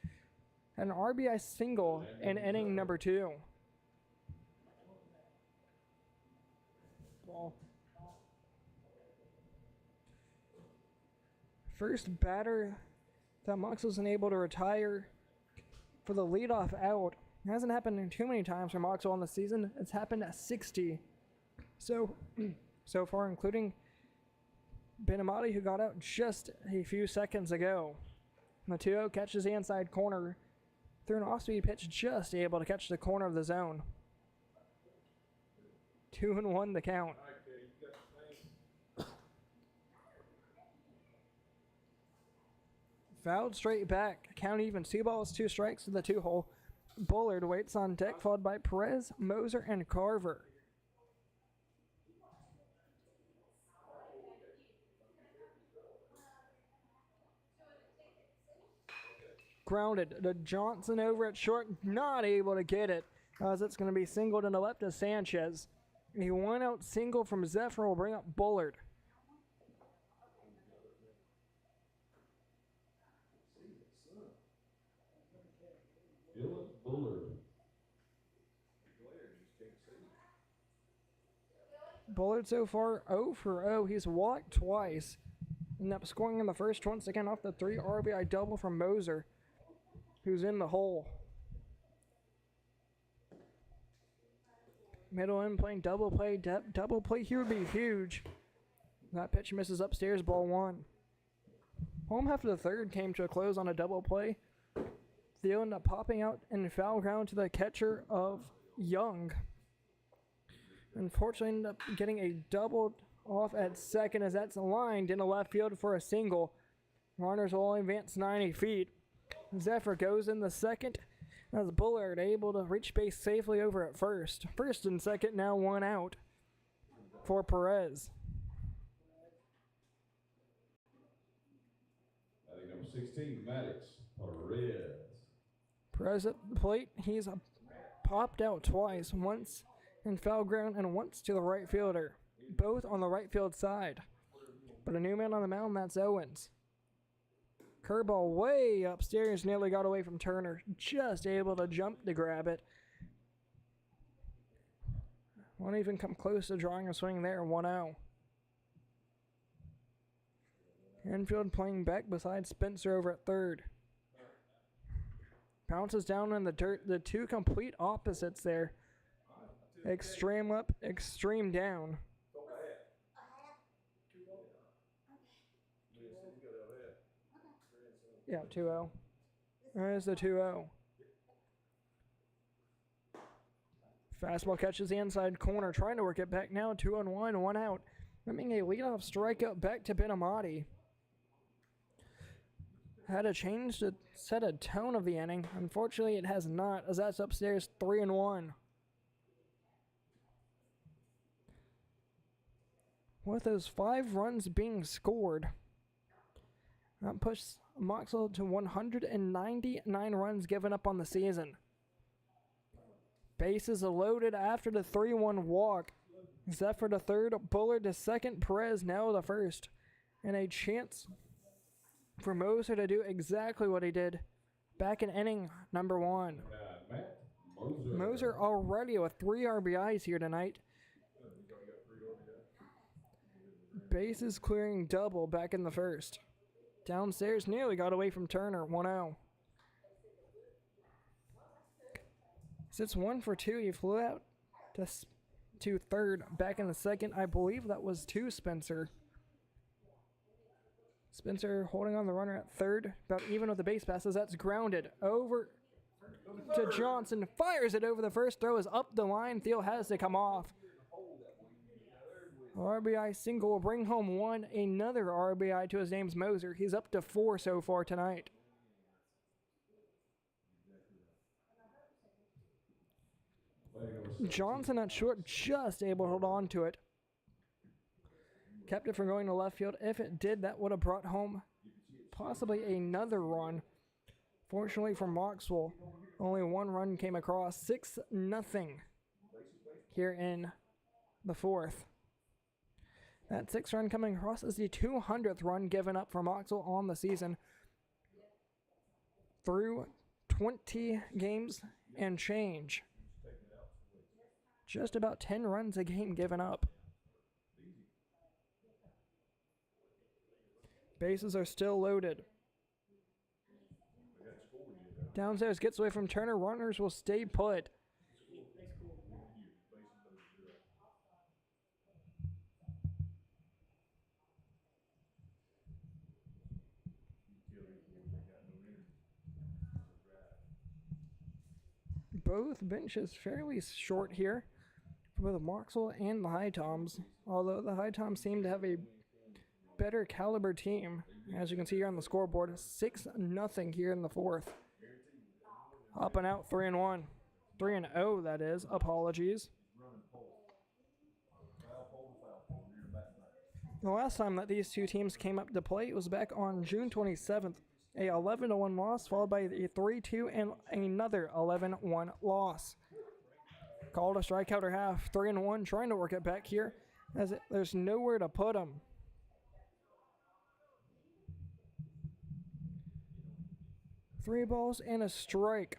An RBI single in inning number 2. Ball. First batter that Mocksville's able to retire for the leadoff out. It hasn't happened too many times for Mocksville in the season. It's happened at 60. So far, including Benamati, who got out just a few seconds ago. The 2-0 catches the inside corner through an off-speed pitch, just able to catch the corner of the zone. 2-1 the count. Fouled straight back. Count even. 2 balls, 2 strikes to the 2-hole. Bullard waits on deck, followed by Perez, Moser, and Carver. Grounded to Johnson over at short, not able to get it, as it's going to be singled in the left to Sanchez. A 1-out single from Zephyr will bring up Bullard. Bullard so far 0 for 0. He's walked twice. Ended up scoring in the first once again off the 3 RBI double from Moser, who's in the hole. Middle in playing double play. Double play here would be huge. That pitch misses upstairs, ball 1. Home half of the third came to a close on a double play. Theo ended up popping out in foul ground to the catcher of Young. Unfortunately, ended up getting a double off at second as that's lined in the left field for a single. Runners will only advance 90 feet. Zephyr goes in the second as Bullard able to reach base safely over at first. First and second now 1 out for Perez. I think number 16, Maddox, Perez. Perez at the plate. He's popped out twice, once in foul ground and once to the right fielder, both on the right field side. But a new man on the mound, that's Owens. Curveball way upstairs, nearly got away from Turner, just able to jump to grab it. Won't even come close to drawing a swing there, 1-0. Infield playing back beside Spencer over at third. Bounces down in the dirt, the 2 complete opposites there. Extreme up, extreme down. Yeah, 2-0. There's the 2-0. Fastball catches the inside corner, trying to work it back now. 2-1, 1 out. Bringing a leadoff strikeout back to Benamati. Had a change to set a tone of the inning. Unfortunately, it has not, as that's upstairs 3-1. With those 5 runs being scored, that pushes Mocksville to 199 runs given up on the season. Bases loaded after the 3-1 walk. Zephyr to third, Bullard to second, Perez now to first. And a chance for Moser to do exactly what he did back in inning number 1. Matt Moser. Moser already with 3 RBIs here tonight. Bases clearing double back in the first. Downstairs nearly got away from Turner, 1-0. Sits 1 for 2. He flew out to third back in the second. I believe that was to Spencer. Spencer holding on the runner at third, about even with the base passes. That's grounded over to Johnson. Fires it over the first throw, is up the line. Thiel has to come off. RBI single will bring home 1. Another RBI to his name's Moser. He's up to 4 so far tonight. Johnson at short, just able to hold on to it. Kept it from going to left field. If it did, that would have brought home possibly another run. Fortunately for Mocksville, only 1 run came across. 6-0 here in the 4th. That 6th run coming across is the 200th run given up for Mocksville on the season. Through 20 games and change. Just about 10 runs a game given up. Bases are still loaded. Downstairs gets away from Turner. Runners will stay put. Both benches fairly short here for both Mocksville and the High Toms, although the High Toms seem to have a better caliber team. As you can see here on the scoreboard, 6-0 here in the 4th. Up and out, 3-1. 3-0, that is. Apologies. The last time that these two teams came up to play, it was back on June 27th. A 11-1 loss, followed by a 3-2 and another 11-1 loss. Called a strikeout or half, 3-1, trying to work it back here, as there's nowhere to put them. Three balls and a strike.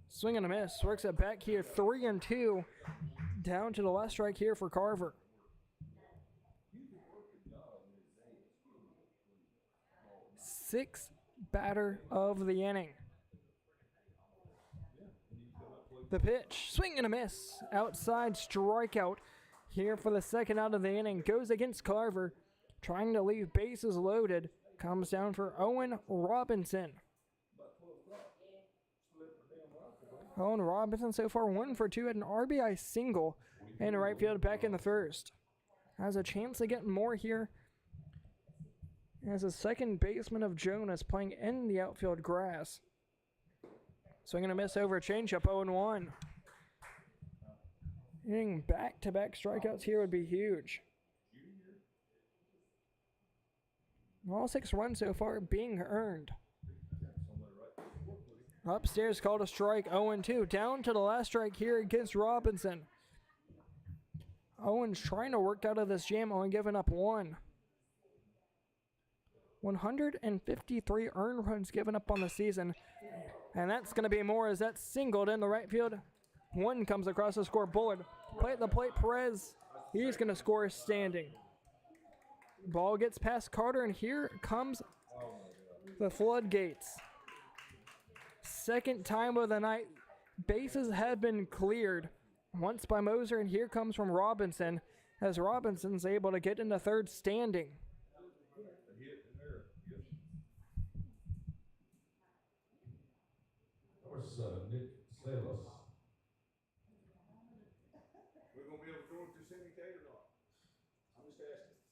Swing and a miss, works it back here, 3-2. Down to the last strike here for Carver. Sixth batter of the inning. The pitch, swing and a miss. Outside strikeout here for the second out of the inning. Goes against Carver, trying to leave bases loaded. Comes down for Owen Robinson. Owen Robinson so far 1 for 2 at an RBI single in right field back in the first. Has a chance to get more here as a second baseman of Jonas playing in the outfield grass. Swing and a miss over a changeup, 0-1. Hitting back-to-back strikeouts here would be huge. All 6 runs so far being earned. Upstairs called a strike, 0-2. Down to the last strike here against Robinson. Owen's trying to work out of this jam, only giving up 1. 153 earned runs given up on the season. And that's going to be more as that's singled in the right field. 1 comes across the scoreboard. Play at the plate, Perez. He's going to score standing. Ball gets past Carter, and here comes the floodgates. Second time of the night. Bases have been cleared. Once by Moser, and here comes from Robinson, as Robinson's able to get into third standing. Nick Salas. We're going to be able to throw it to Cindy K or not? I'm just asking.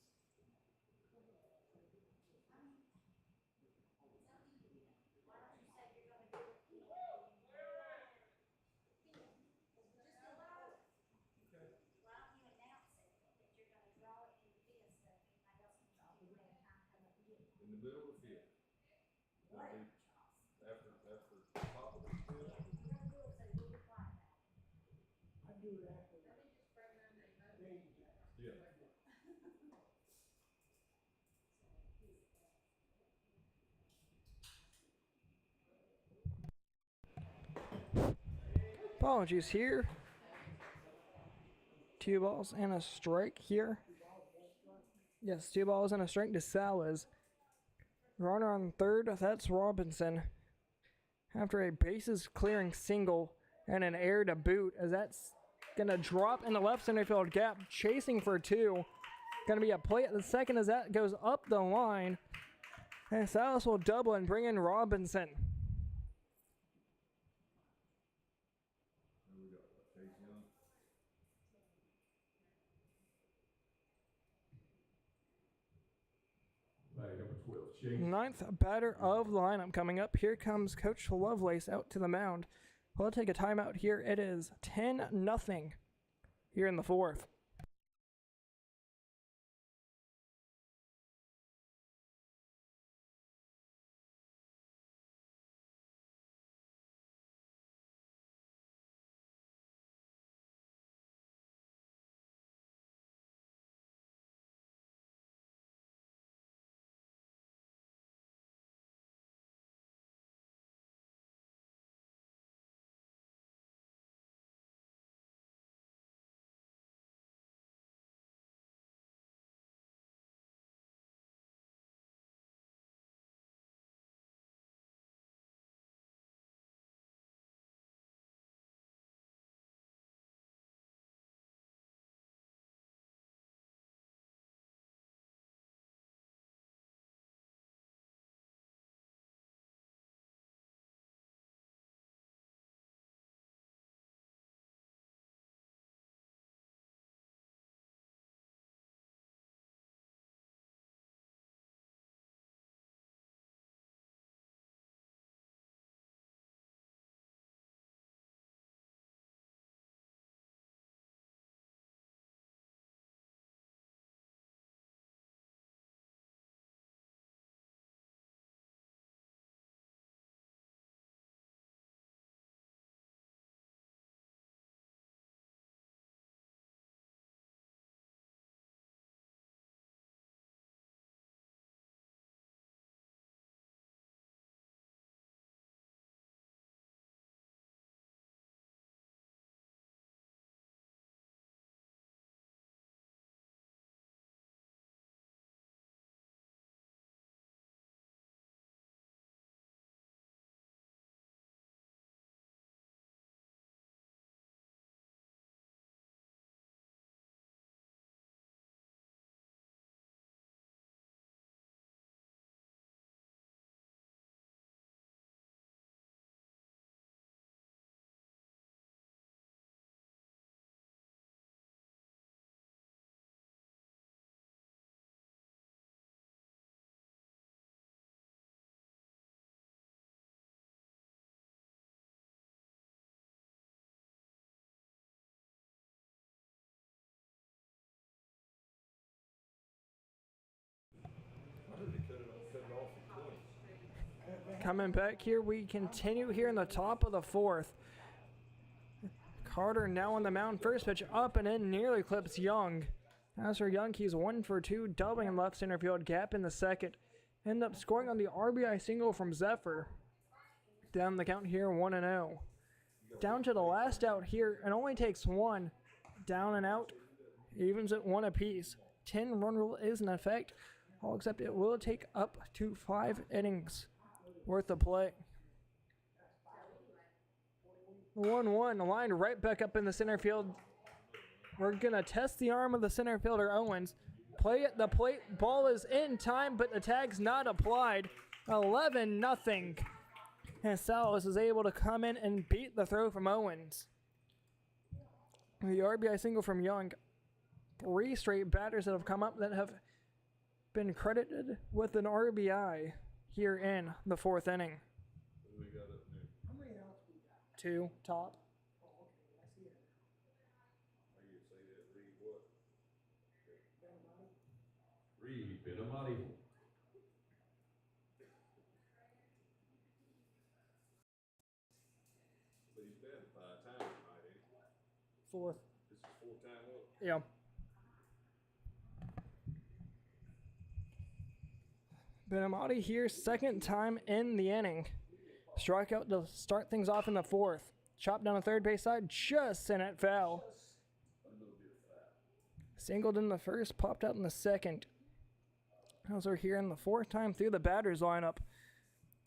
In the middle of the field. After top of the field. Yeah. Apologies here. 2 balls and a strike here. Yes, 2 balls and a strike to Salas. Runner on third, that's Robinson. After a bases clearing single and an air to boot, as that's gonna drop in the left center field gap, chasing for 2. Gonna be a play at the second as that goes up the line. And Salas will double and bring in Robinson. Who we got? Chase Young. Batting number 12, Chase. Ninth batter of the lineup coming up. Here comes Coach Lovelace out to the mound. We'll take a timeout here. It is 10-0 here in the 4th. Coming back here, we continue here in the top of the 4th. Carter now on the mound. First pitch up and in, nearly clips Young. As for Young, he's 1 for 2, doubling in left center field gap in the second. End up scoring on the RBI single from Zephyr. Down the count here, 1-0. Down to the last out here, it only takes 1. Down and out, evens at 1 apiece. 10-run rule is in effect, all except it will take up to 5 innings worth of play. 1-1 lined right back up in the center field. We're gonna test the arm of the center fielder Owens. Play at the plate. Ball is in time, but the tag's not applied. 11-0. And Salas is able to come in and beat the throw from Owens. The RBI single from Young. 3 straight batters that have come up that have been credited with an RBI here in the 4th inning. Who we got up there? 2 top. How you say that? Reed what? Reed Benamati. But he's batted 5 times tonight, ain't he? 4th. This is 4th time up. Yeah. Benamati here, 2nd time in the inning. Strikeout to start things off in the 4th. Chopped down the third base side, just sent it foul. Singled in the first, popped out in the second. As we're here in the fourth time through the batter's lineup.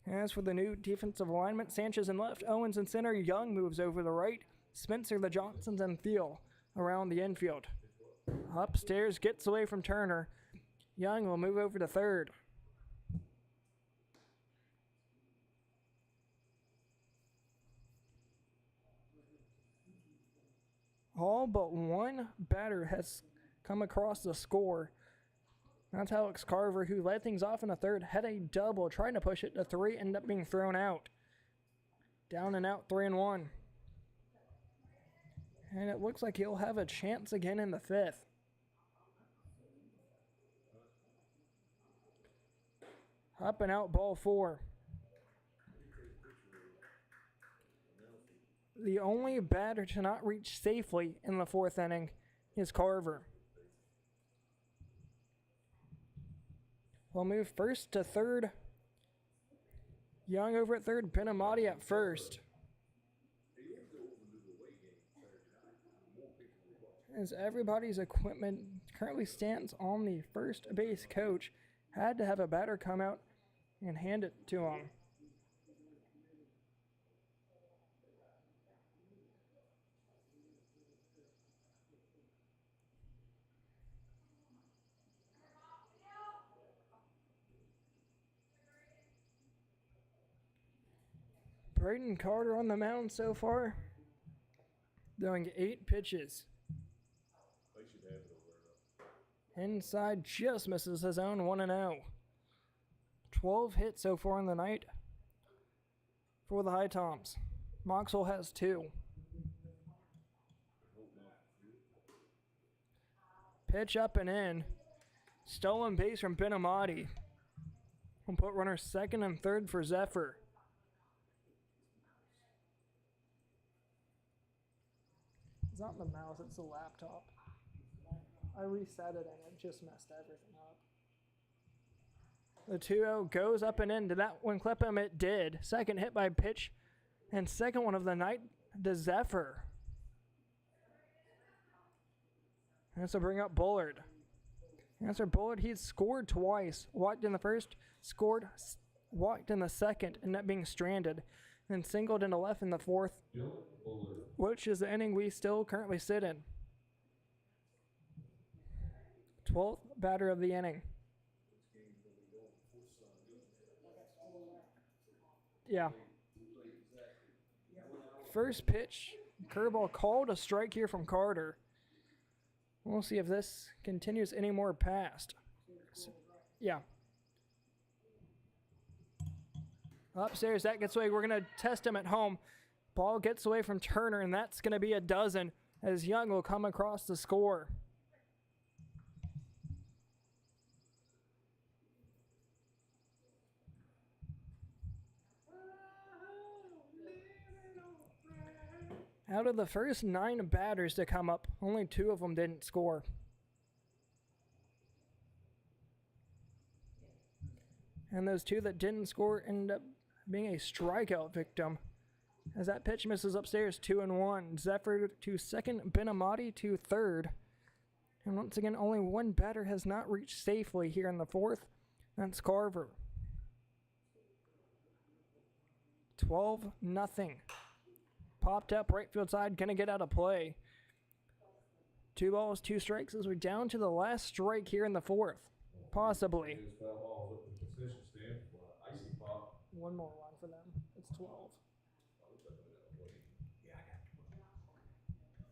As for the new defensive alignment, Sanchez in left, Owens in center, Young moves over the right, Spencer, the Johnsons, and Thiel around the infield. Upstairs, gets away from Turner. Young will move over to third. All but one batter has come across the score. That's Alex Carver, who led things off in the third, had a double, trying to push it to 3, ended up being thrown out. Down and out, 3-1. And it looks like he'll have a chance again in the fifth. Up and out, ball 4. The only batter to not reach safely in the fourth inning is Carver. We'll move first to third. Young over at third, Benamati at first. As everybody's equipment currently stands on the first base coach, had to have a batter come out and hand it to him. Braden Carter on the mound so far, throwing 8 pitches. Inside, just misses his own 1-0. 12 hits so far in the night for the High Toms. Mocksville has 2. Pitch up and in. Stolen base from Benamati. We'll put runners second and third for Zephyr. It's not the mouse, it's the laptop. I reset it and it just messed everything up. The 2-0 goes up and in. Did that one clip him? It did. Second hit by pitch. And second one of the night to Zephyr. That's to bring up Bullard. Answer Bullard, he's scored twice. Walked in the first, scored, walked in the second, and that being stranded. Then singled into left in the fourth, which is the inning we still currently sit in. 12th batter of the inning. Yeah. First pitch, curveball called a strike here from Carter. We'll see if this continues any more past. Yeah. Upstairs, that gets away. We're going to test him at home. Ball gets away from Turner, and that's going to be a dozen as Young will come across the score. Out of the first 9 batters to come up, only 2 of them didn't score. And those 2 that didn't score ended up being a strikeout victim. As that pitch misses upstairs, 2-1. Zephyr to second, Benamati to third. And once again, only 1 batter has not reached safely here in the fourth. That's Carver. 12-0. Popped up, right field side, gonna get out of play. 2 balls, 2 strikes as we're down to the last strike here in the fourth. Possibly. 1 more run for them. It's 12.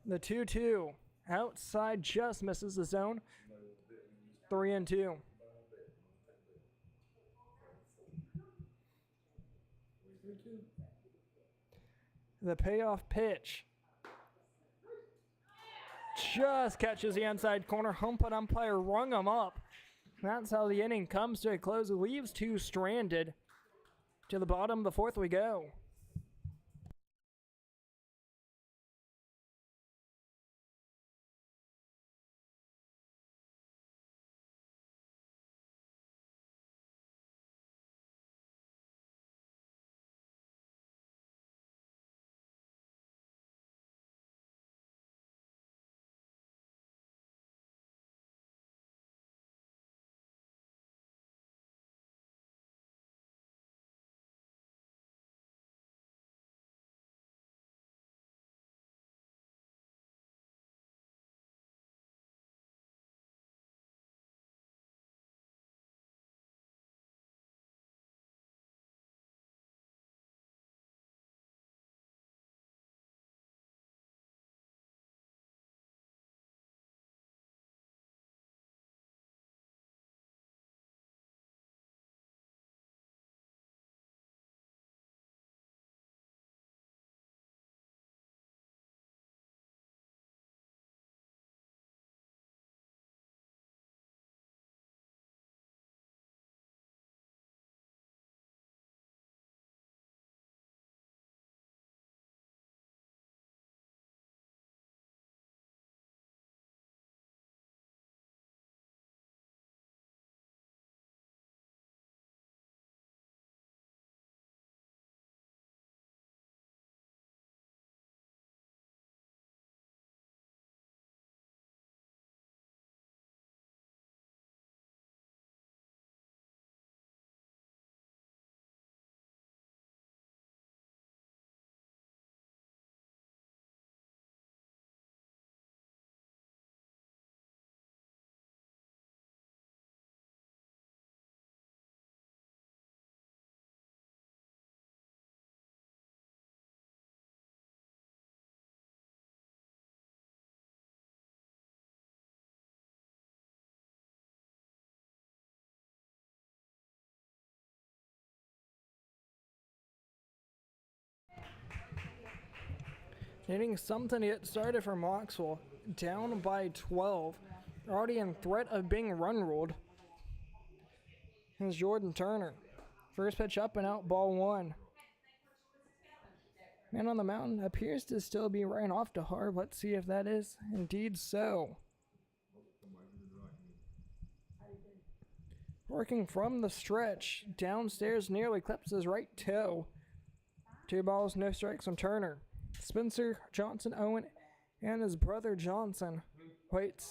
The 2-2. Outside just misses the zone. 3-2. The payoff pitch just catches the inside corner. Home plate umpire rung him up. That's how the inning comes to a close. Leaves 2 stranded. To the bottom of the fourth we go. Needing something to get started for Mocksville. Down by 12. Already in threat of being run ruled. Here's Jordan Turner. First pitch up and out, ball 1. Man on the mound appears to still be right off to Harv. Let's see if that is indeed so. Working from the stretch, downstairs nearly clips his right toe. 2 balls, no strikes on Turner. Spencer, Johnson, Owen, and his brother Johnson waits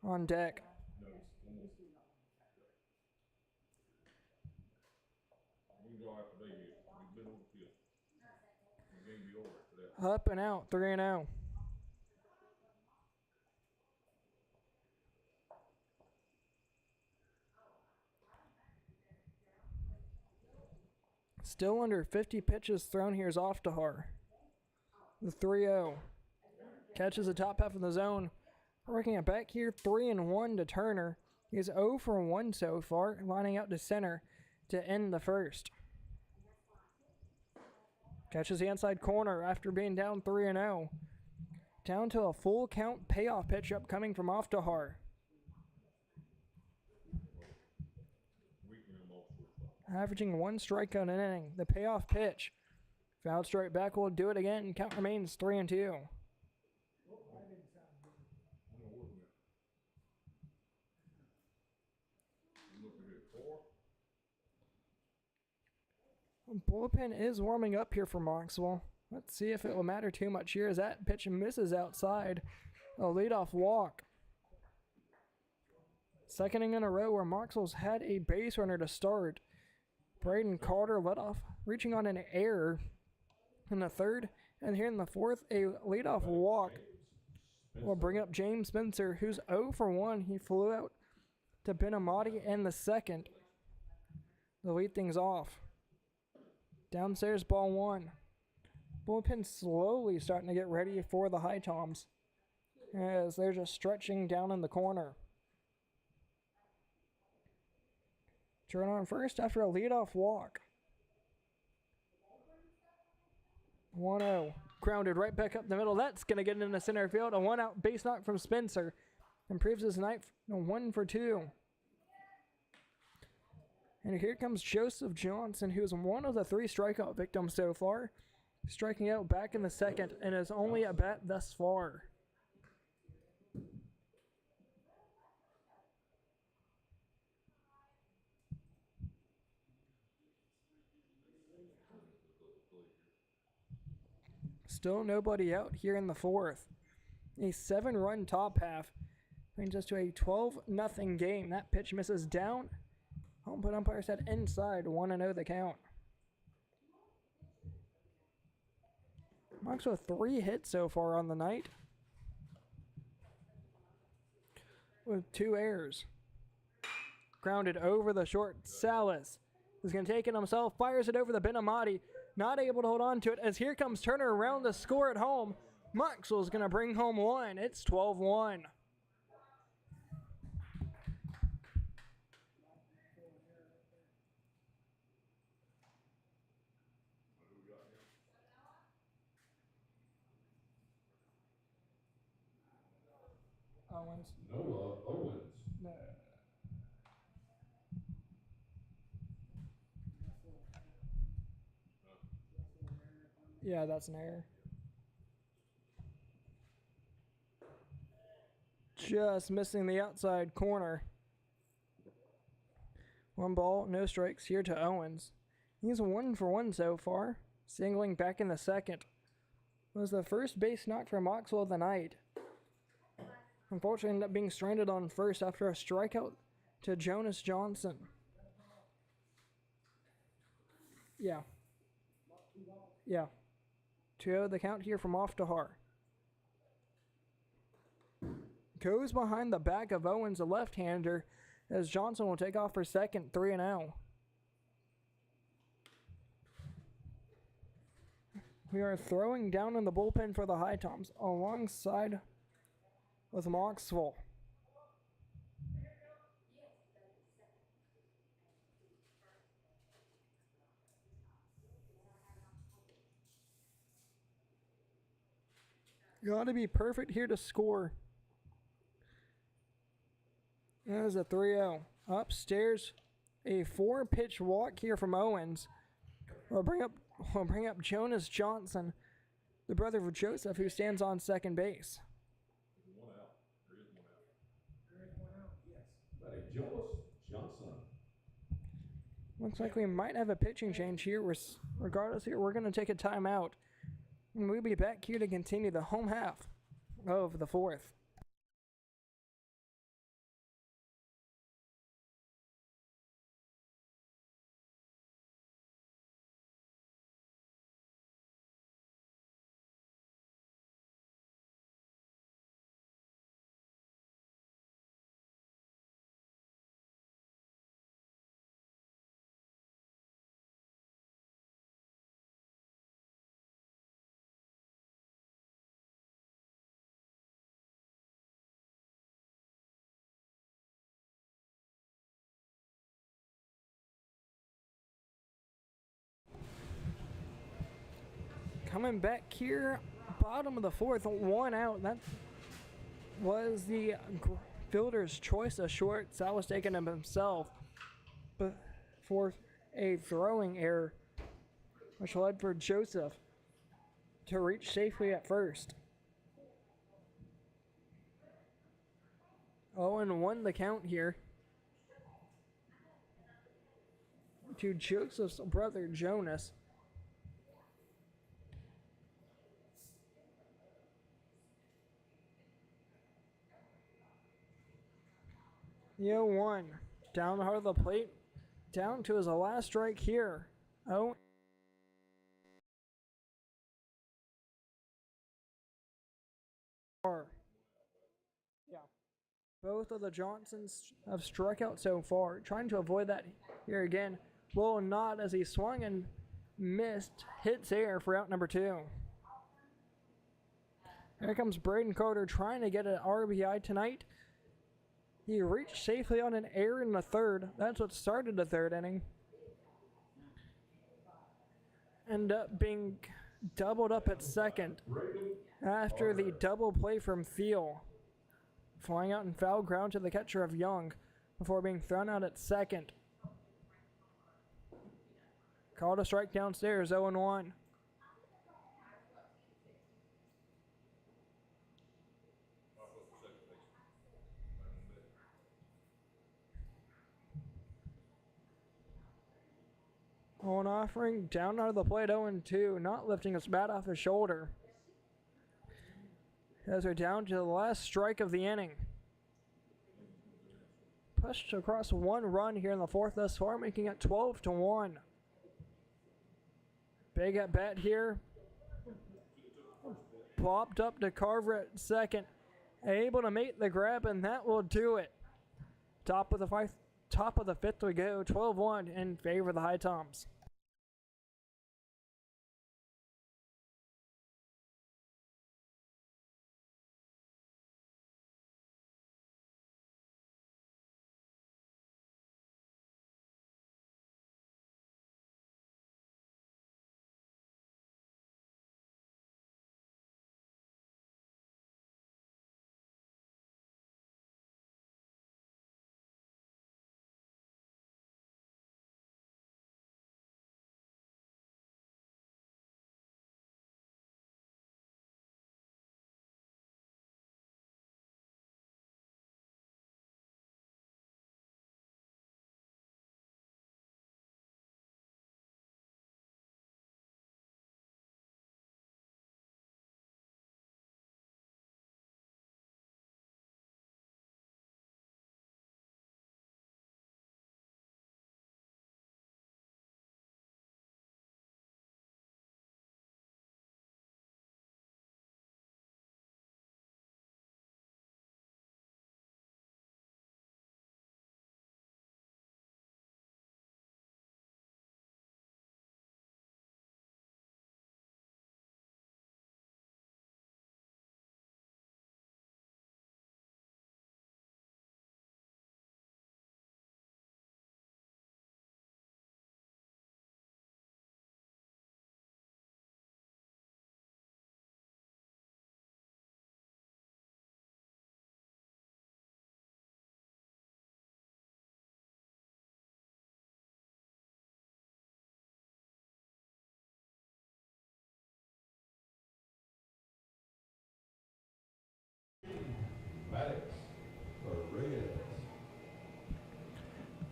on deck. Up and out, 3-0. Still under 50 pitches thrown here is Oftahar. The 3-0. Catches the top half of the zone. Working it back here, 3-1 to Turner. He's 0 for 1 so far, lining out to center to end the first. Catches the inside corner after being down 3-0. Down to a full count payoff pitch upcoming from Oftahar. Averaging 1 strikeout an inning. The payoff pitch. Foul strike back will do it again. Count remains 3-2. Bullpen is warming up here for Mocksville. Let's see if it will matter too much here as that pitch misses outside. A leadoff walk. Second inning in a row where Mocksville's had a base runner to start. Braden Carter led off, reaching on an error in the third. And here in the fourth, a leadoff walk will bring up James Spencer, who's 0 for 1. He flew out to Benamati in the second to lead things off. Downstairs, ball 1. Bullpen slowly starting to get ready for the High Toms as they're just stretching down in the corner. Turn on first after a leadoff walk. 1-0. Grounded right back up the middle. That's going to get into center field. A 1-out base knock from Spencer. Improves his night 1 for 2. And here comes Joseph Johnson, who's one of the 3 strikeout victims so far. Striking out back in the second and is only at bat thus far. Still nobody out here in the fourth. A 7-run top half brings us to a 12-0 game. That pitch misses down. Home plate umpire said inside, 1-0 the count. Mocksville with 3 hits so far on the night, with 2 errors. Grounded over the short. Salas is going to take it himself, fires it over the Benamati. Not able to hold on to it as here comes Turner around the score at home. Mocksville is going to bring home 1. It's 12-1. Owens. Noah Owens. No. Yeah, that's an error. Just missing the outside corner. 1 ball, no strikes here to Owens. He's 1 for 1 so far. Singling back in the second. Was the first base knock for Mocksville of the night. Unfortunately, ended up being stranded on first after a strikeout to Jonas Johnson. Yeah. 2-0 the count here from Oftahar. Goes behind the back of Owens, a left-hander, as Johnson will take off for second, 3-0. We are throwing down in the bullpen for the High Toms alongside with Mocksville. Got to be perfect here to score. There's a 3-0. Upstairs, a 4-pitch walk here from Owens. We'll bring up Jonas Johnson, the brother of Joseph, who stands on second base. One out. There is one out. Yes. Buddy, Jonas Johnson. Looks like we might have a pitching change here. Regardless here, we're going to take a timeout. And we'll be back here to continue the home half of the fourth. Coming back here, bottom of the fourth, 1 out. That was the fielder's choice. A short. Sal was taking him himself, but for a throwing error, which led for Joseph to reach safely at first. 0-1 the count here to Joseph's brother Jonas. The 0-1 down the heart of the plate, down to his last strike here. Oh. Yeah. Both of the Johnsons have struck out so far. Trying to avoid that here again. Will not, as he swung and missed. Hits air for out number 2. Here comes Braden Carter trying to get an RBI tonight. He reached safely on an error in the third. That's what started the third inning. Ended up being doubled up at second after the double play from Thiel. Flying out in foul ground to the catcher of Young before being thrown out at second. Called a strike downstairs, 0-1. On offering, down out of the plate, 0-2, not lifting his bat off his shoulder. As we're down to the last strike of the inning. Pushed across 1 run here in the fourth thus far, making it 12-1. Big at bat here. Popped up to Carver at second. Able to make the grab, and that will do it. Top of the fifth we go, 12-1 in favor of the High Toms.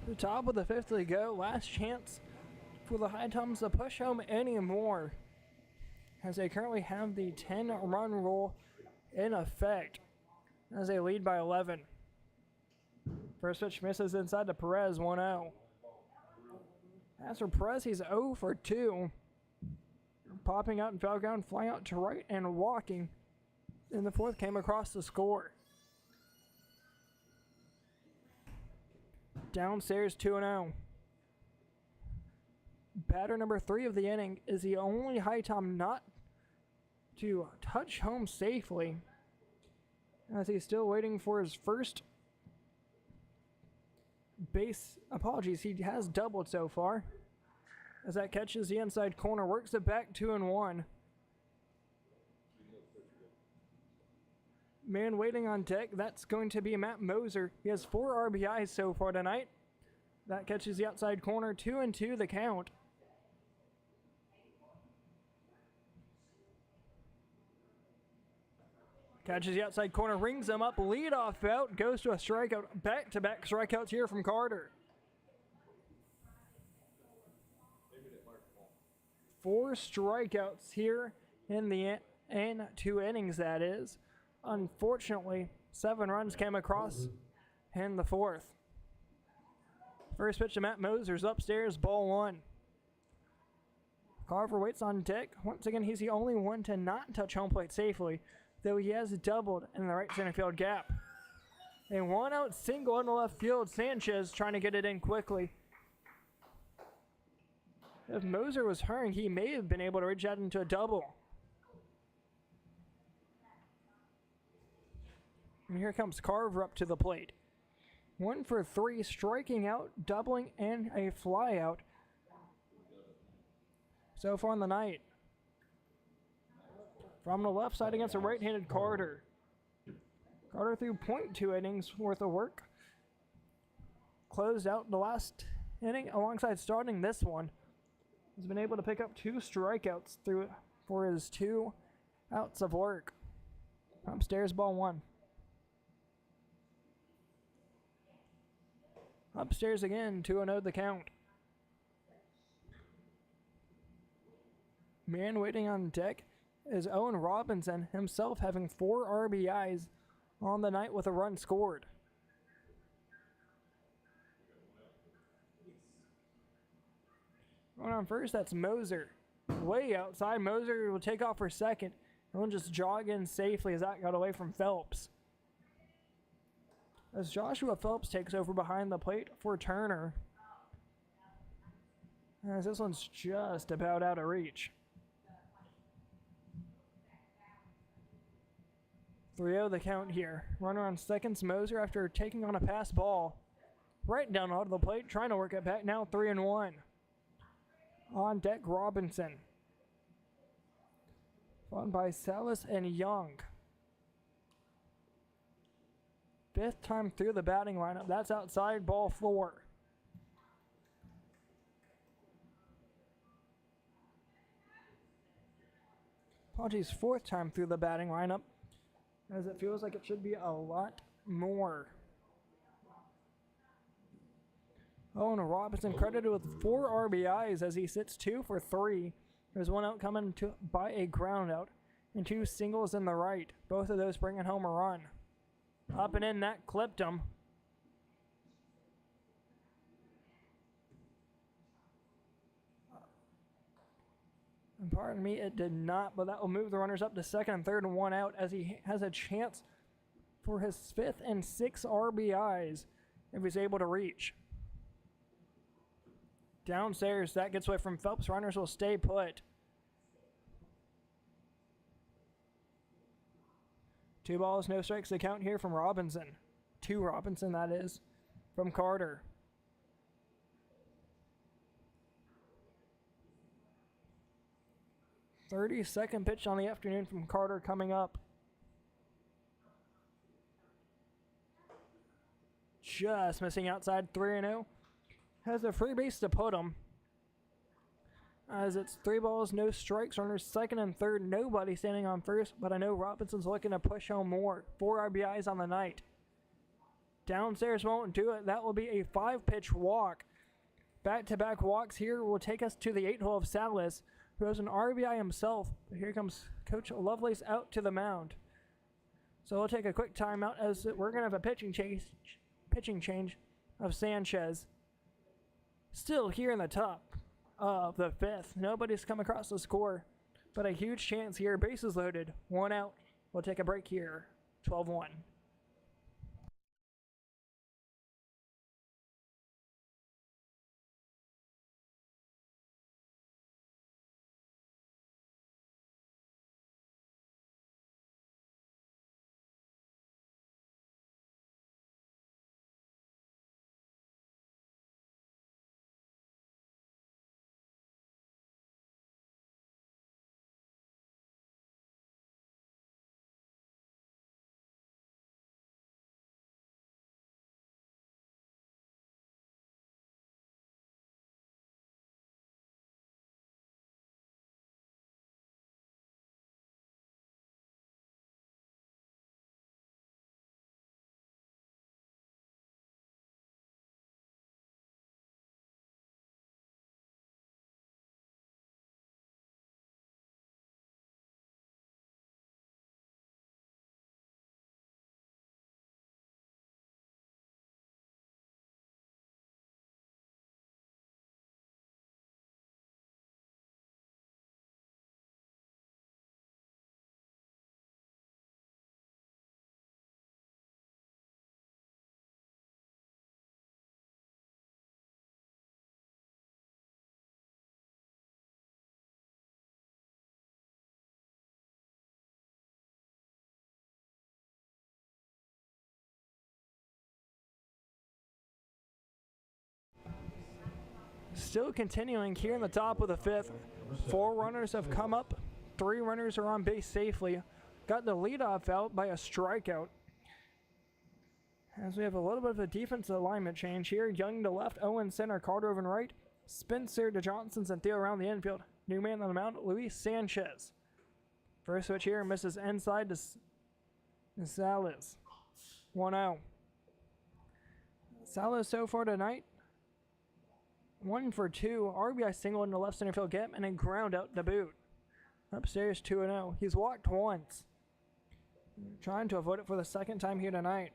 The top of the fifth to go. Last chance for the High Toms to push home any more, as they currently have the 10-run rule in effect as they lead by 11. First pitch misses inside to Perez, 1-0. As for Perez, he's 0 for 2. Popping out in foul ground, flying out to right and walking. In the fourth, came across the score. Downstairs, 2-0. Batter number 3 of the inning is the only High Tom not to touch home safely, as he's still waiting for his first base. Apologies, he has doubled so far. As that catches the inside corner, works it back 2-1. Man waiting on deck, that's going to be Matt Moser. He has 4 RBIs so far tonight. That catches the outside corner, 2-2 the count. Catches the outside corner, rings him up, leadoff out, goes to a strikeout. Back-to-back strikeouts here from Carter. 4 strikeouts here in 2 innings, that is. Unfortunately, 7 runs came across in the fourth. First pitch to Matt Moser's upstairs, ball 1. Carver waits on deck. Once again, he's the only one to not touch home plate safely, though he has doubled in the right center field gap. A 1-out single in the left field. Sanchez trying to get it in quickly. If Moser was hurrying, he may have been able to reach out into a double. And here comes Carver up to the plate. 1 for 3, striking out, doubling, and a flyout so far in the night. From the left side against a right-handed Carter. Carter threw .2 innings worth of work. Closed out the last inning alongside starting this one. He's been able to pick up 2 strikeouts through for his 2 outs of work. Upstairs, ball 1. Upstairs again, 2-0 the count. Man waiting on deck is Owen Robinson, himself having 4 RBIs on the night with a run scored. Going on first, that's Moser. Way outside, Moser will take off for second. And will just jog in safely as that got away from Phelps. As Joshua Phelps takes over behind the plate for Turner. As this one's just about out of reach. 3-0 the count here. Runner on second's Moser after taking on a pass ball. Right down onto the plate, trying to work it back. Now 3-1. On deck, Robinson. Followed by Salas and Young. 5th time through the batting lineup. That's outside, ball 4. Apologies, 4th time through the batting lineup, as it feels like it should be a lot more. Owen Robinson credited with 4 RBIs as he sits 2 for 3. There's 1 out coming by a ground out and 2 singles in the right. Both of those bringing home a run. Up and in, that clipped him. And pardon me, it did not, but that will move the runners up to second and third and 1 out as he has a chance for his 5th and 6th RBIs if he's able to reach. Downstairs, that gets away from Phelps. Runners will stay put. 2 balls, no strikes to count here from Robinson. 2 Robinson, that is, from Carter. "32nd pitch on the afternoon from Carter coming up. Just missing outside, 3-0. Has a free base to put him. As it's 3 balls, no strikes. Runners second and third. Nobody standing on first, but I know Robinson's looking to push home more. 4 RBIs on the night. Downstairs won't do it. That will be a 5-pitch walk. Back-to-back walks here will take us to the 8th hole of Salas, who has an RBI himself. But here comes Coach Lovelace out to the mound. So we'll take a quick timeout as we're going to have a pitching change of Sanchez. Still here in the top of the 5th. Nobody's come across the score, but a huge chance here. Bases loaded. 1 out. We'll take a break here. 12-1. Still continuing here in the top of the 5th. 4 runners have come up. 3 runners are on base safely. Got the leadoff out by a strikeout. As we have a little bit of a defensive alignment change here. Young to left, Owen center, Cardove and right. Spencer to Johnson and Theo around the infield. New man on the mound, Luis Sanchez. First switch here, misses inside to Salas. 1-0. Salas so far tonight, 1 for 2. RBI single into left center field gap and a ground out to boot. Upstairs 2-0. He's walked once. Trying to avoid it for the second time here tonight.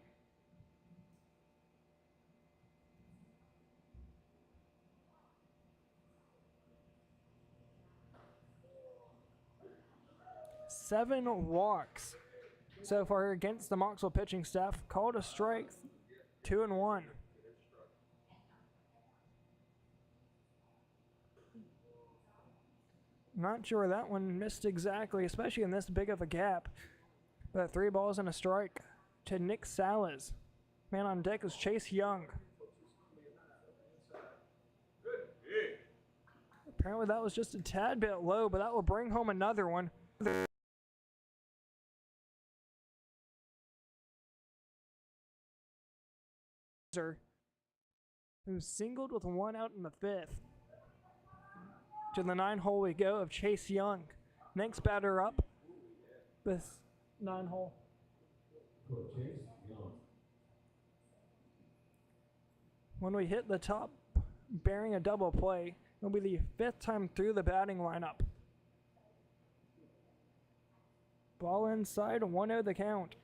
Seven walks so far against the Mocksville pitching staff. Called a strike, 2-1. Not sure that one missed exactly, especially in this big of a gap. But 3 balls and a strike to Nick Salas. Man on deck is Chase Young. Apparently that was just a tad bit low, but that will bring home another one. Who singled with 1 out in the 5th. To the 9 hole we go of Chase Young. Next batter up. This 9 hole. When we hit the top, bearing a double play, it'll be the 5th time through the batting lineup. Ball inside, 1-0 the count.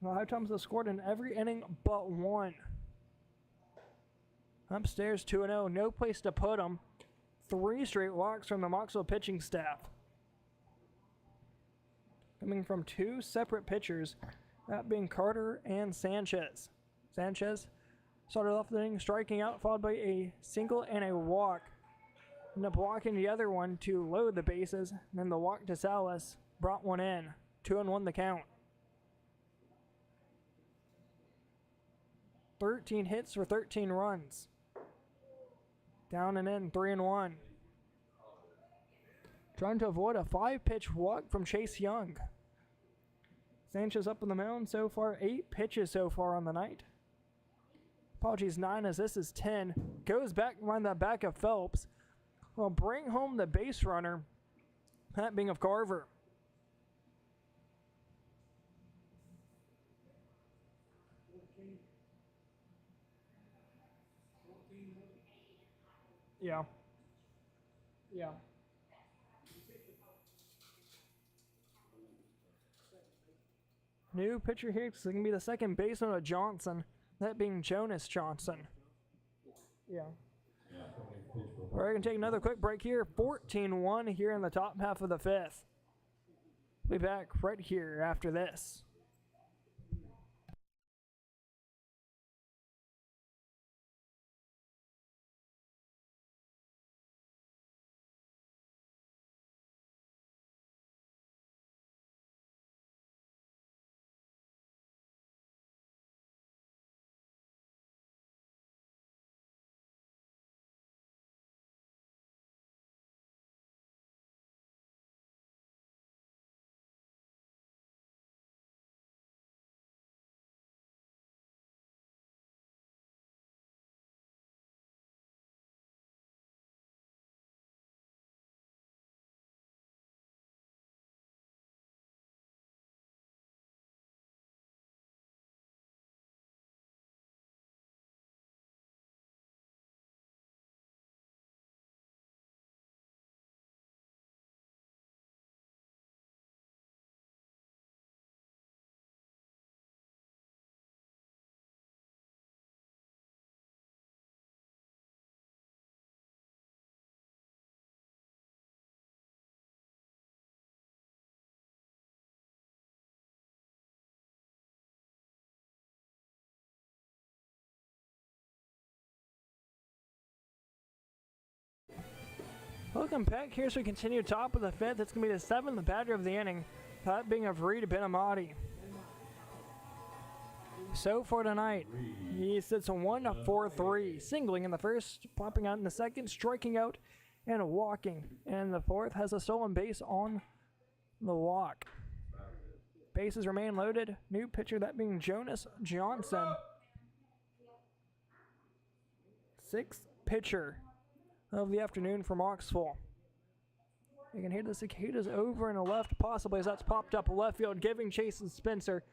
The High Toms have scored in every inning but 1. Upstairs 2-0, no place to put them. 3 straight walks from the Mocksville pitching staff. Coming from 2 separate pitchers, that being Carter and Sanchez. Sanchez started off the inning striking out, followed by a single and a walk. Ended up walking the other one to load the bases, and then the walk to Salas brought one in. 2-1 the count. 13 hits for 13 runs. Down and in, 3-1. Trying to avoid a 5-pitch walk from Chase Young. Sanchez up on the mound so far, 8 pitches so far on the night. Apologies, 9 as this is 10. Goes back behind the back of Phelps. Will bring home the base runner, that being of Carver. Yeah. Yeah. New pitcher here, it's going to be the second baseman of Johnson, that being Jonas Johnson. Yeah. We're going to take another quick break here. 14-1 here in the top half of the fifth. Be back right here after this. Welcome back here as we continue top of the fifth. It's going to be the seventh batter of the inning, that being of Reed Benamati. So for tonight, he sits on 1-4-3, singling in the first, popping out in the second, striking out, and walking. And the fourth has a stolen base on the walk. Bases remain loaded. New pitcher, that being Jonas Johnson. Sixth pitcher of the afternoon for Mocksville. You can hear the cicadas over in the left, possibly as that's popped up left field, giving chase to Spencer.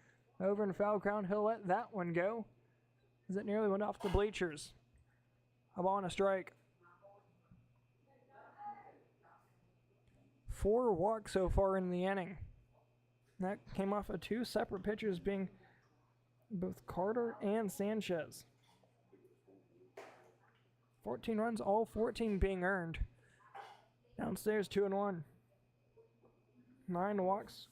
Over in foul ground, he'll let that one go, as it nearly went off the bleachers. A ball and a strike. 4 walks so far in the inning. That came off of 2 separate pitchers, being both Carter and Sanchez. 14 runs, all 14 being earned. Downstairs, 2-1. 9 walks,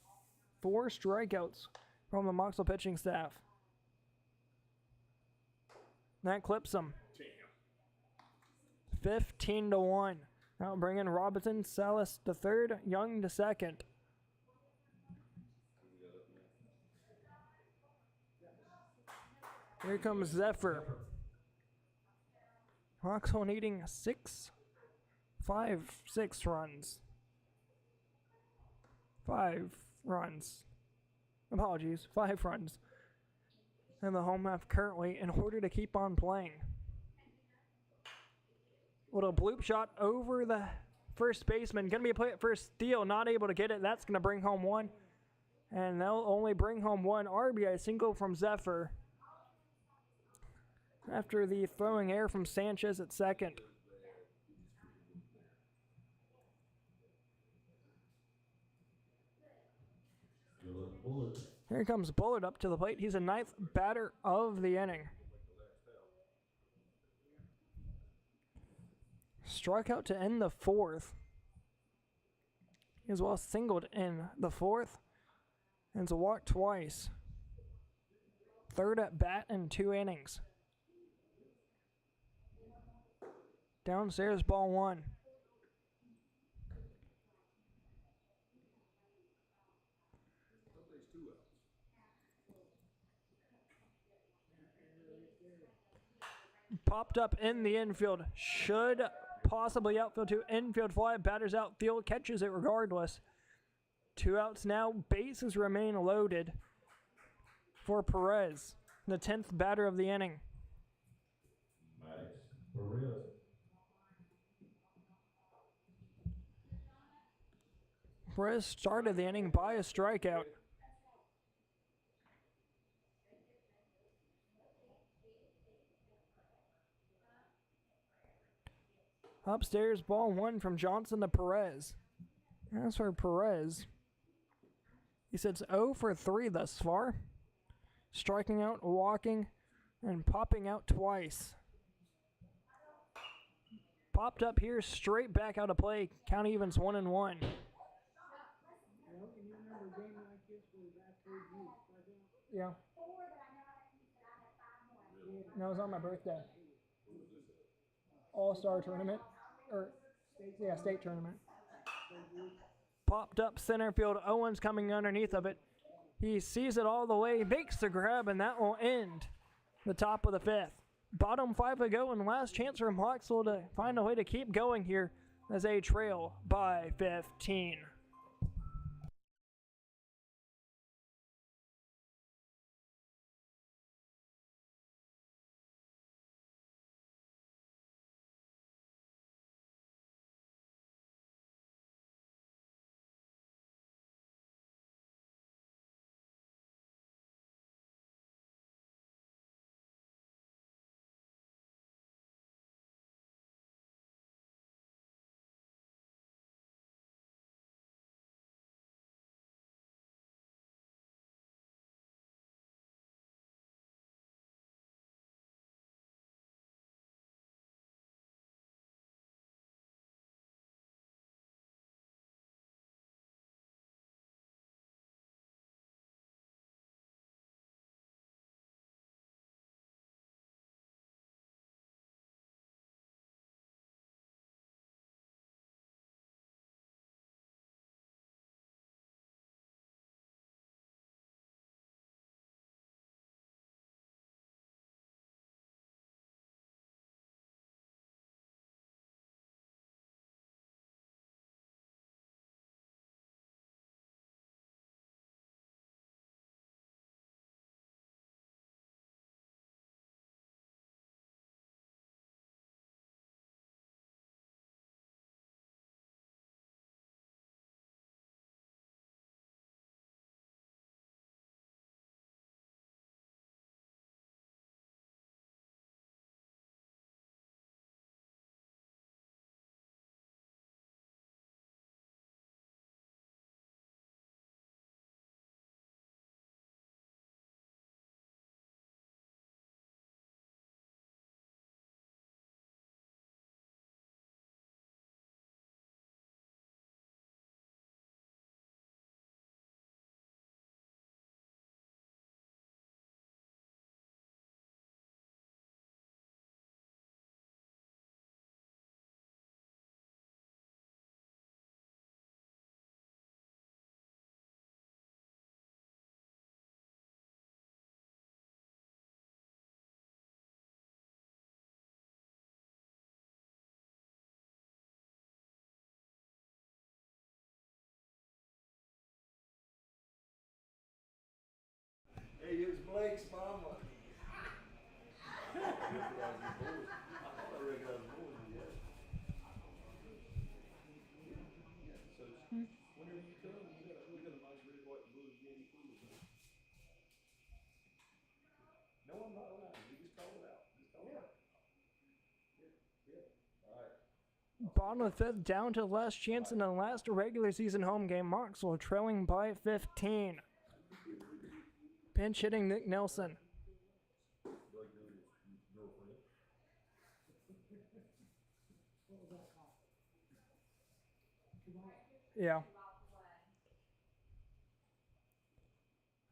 4 strikeouts from the Mocksville pitching staff. That clips them. 15-1. Now bringing Robinson, Salas to third, Young to second. Here comes Zephyr. Mocksville needing 6 runs. 5 runs. Apologies, 5 runs in the home half currently in order to keep on playing. Little bloop shot over the first baseman. Going to be a play at first, steal, not able to get it. That's going to bring home 1. And they'll only bring home 1 RBI single from Zephyr after the throwing error from Sanchez at second. Here comes Bullard up to the plate. He's a 9th batter of the inning. Struck out to end the 4th. As well singled in the 4th. And it's a walk twice. 3rd at bat in 2 innings. Downstairs, ball 1. Popped up in the infield. Should possibly outfield to infield fly. Batters outfield, catches it regardless. 2 outs now. Bases remain loaded for Perez, the 10th batter of the inning. Perez started the inning by a strikeout. Upstairs, ball 1 from Johnson to Perez. As for Perez, he sits 0 for 3 thus far, striking out, walking, and popping out twice. Popped up here, straight back out of play. Count evens 1-1. Yeah. No, it was on my birthday. All-Star tournament. State tournament. Popped up center field. Owens coming underneath of it. He sees it all the way, makes the grab, and that will end the top of the 5th. Bottom 5 to go, and last chance for Mocksville to find a way to keep going here as they trail by 15. Hey, it's Blake's mama. Whenever you come, we got a nice red, white, and blue Yeti pool. No, I'm not allowed. We just call it out. Just call it out. All right. Bottom of the 5th, down to the last chance in the last regular season home game. Mocksville trailing by 15. Pinch hitting Nick Nelson. Yeah.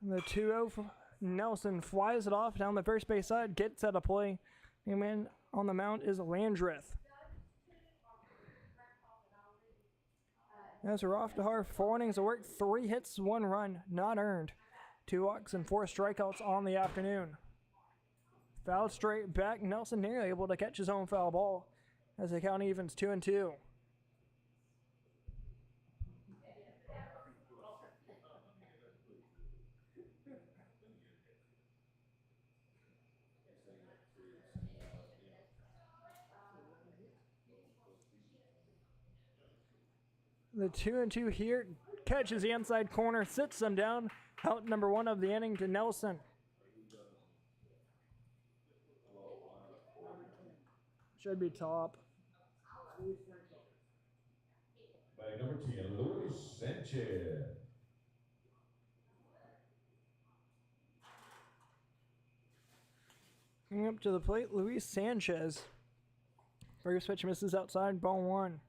The 2-0 Nelson flies it off down the first base side, gets out of play. And man on the mound is Landreth. As we're off to Har, 4 innings of work, 3 hits, 1 run, not earned. 2 walks and 4 strikeouts on the afternoon. Fouled straight back, Nelson nearly able to catch his own foul ball as the count evens 2-2. The 2-2 here catches the inside corner, sits them down. Out number 1 of the inning to Nelson. Should be top. Bag number 10, Luis Sanchez. Coming up to the plate, Luis Sanchez. First pitch misses outside, ball one.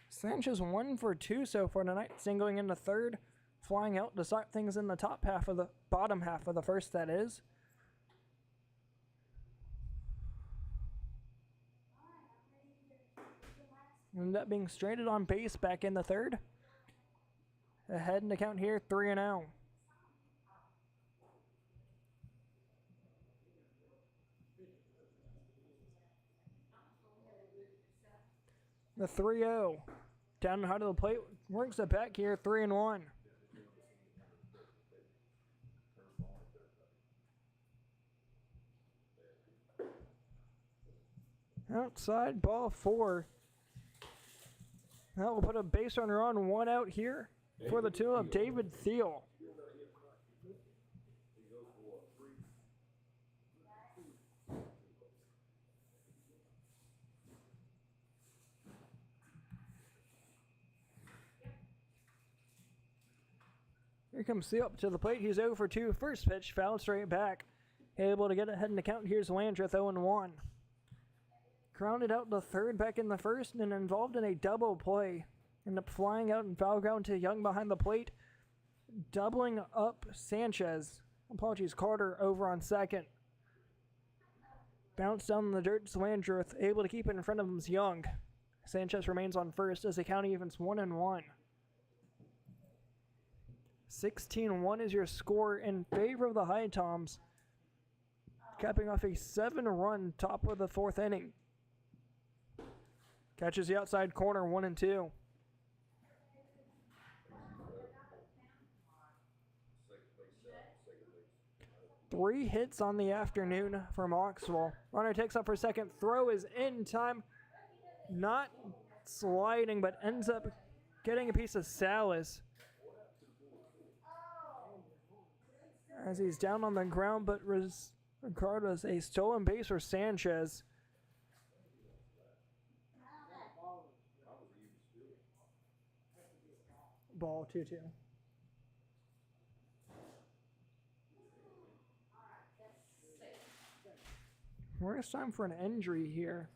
Sanchez 1 for 2 so far tonight, singling into third, flying out to start things in the bottom half of the first, that is. Ended up being stranded on base back in the third. Ahead in the count here, 3-0. The 3-0. Down hard to the plate, works it back here, 3-1. Outside, ball 4. That will put a base runner on, 1 out here for the two of David Thiel. Here comes Thiel up to the plate. He's 0 for 2. First pitch, fouled straight back. Able to get ahead in the count. Here's Landreth, 0-1. Grounded out to third back in the first and involved in a double play. Ended up flying out and foul ground to Young behind the plate. Doubling up Sanchez. Apologies, Carter over on second. Bounce down in the dirt to Landreth. Able to keep it in front of him's Young. Sanchez remains on first as the count evens 1-1. 16-1 is your score in favor of the High Toms, capping off a 7-run top of the fourth inning. Catches the outside corner, 1-2. Three hits on the afternoon for Mocksville. Runner takes up for second. Throw is in time. Not sliding, but ends up getting a piece of Salas. As he's down on the ground, but regardless, a stolen base for Sanchez. Ball 2-2. Worst time for an injury here.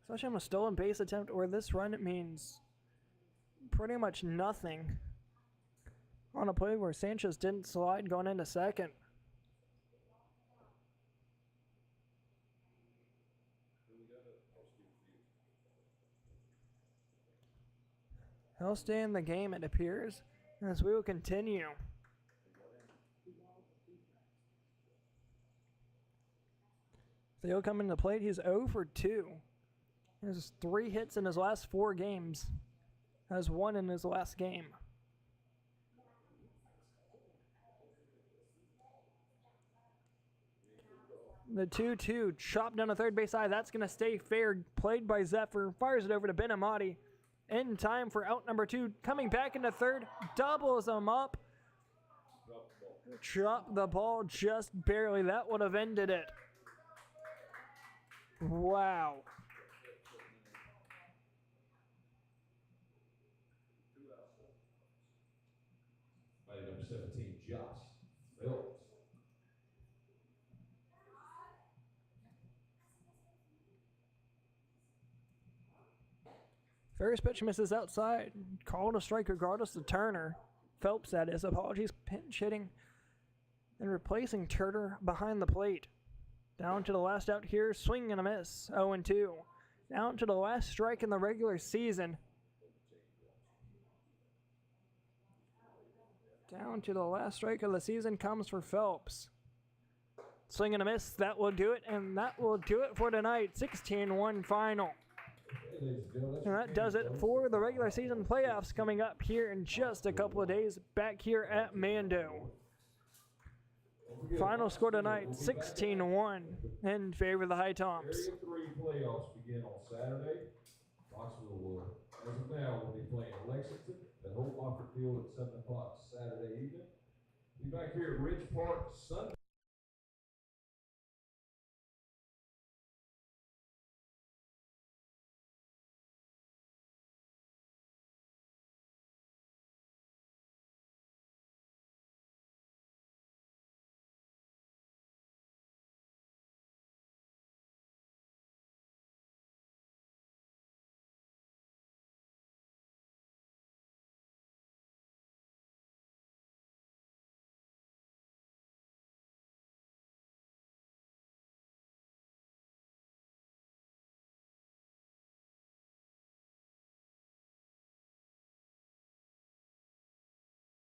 Especially on a stolen base attempt or this run, it means pretty much nothing. On a play where Sanchez didn't slide going into second. He'll stay in the game, it appears, as we will continue. Theo coming to plate, he's 0 for 2. He has 3 hits in his last 4 games. Has 1 in his last game. The 2-2 chopped down the third base side. That's going to stay fair. Played by Zephyr. Fires it over to Benamati. In time for out number 2. Coming back into third. Doubles him up. Dropped the ball just barely. That would have ended it. Wow. Bag number 17, Josh Phelps. First pitch misses outside. Called a strike regardless of Turner. Phelps, that is. Apologies. Pinch hitting and replacing Turner behind the plate. Down to the last out here. Swing and a miss. 0-2. Down to the last strike in the regular season. Down to the last strike of the season comes for Phelps. Swing and a miss. That will do it. And that will do it for tonight. 16-1 final. And that does it for the regular season playoffs coming up here in just a couple of days back here at Mando. Final score tonight, 16-1 in favor of the High Toms. 3-3 playoffs begin on Saturday. Mocksville will, as of now, will be playing Lexington at Holt Wofford Field at 7 o'clock Saturday evening. Be back here at Ridge Park Sunday.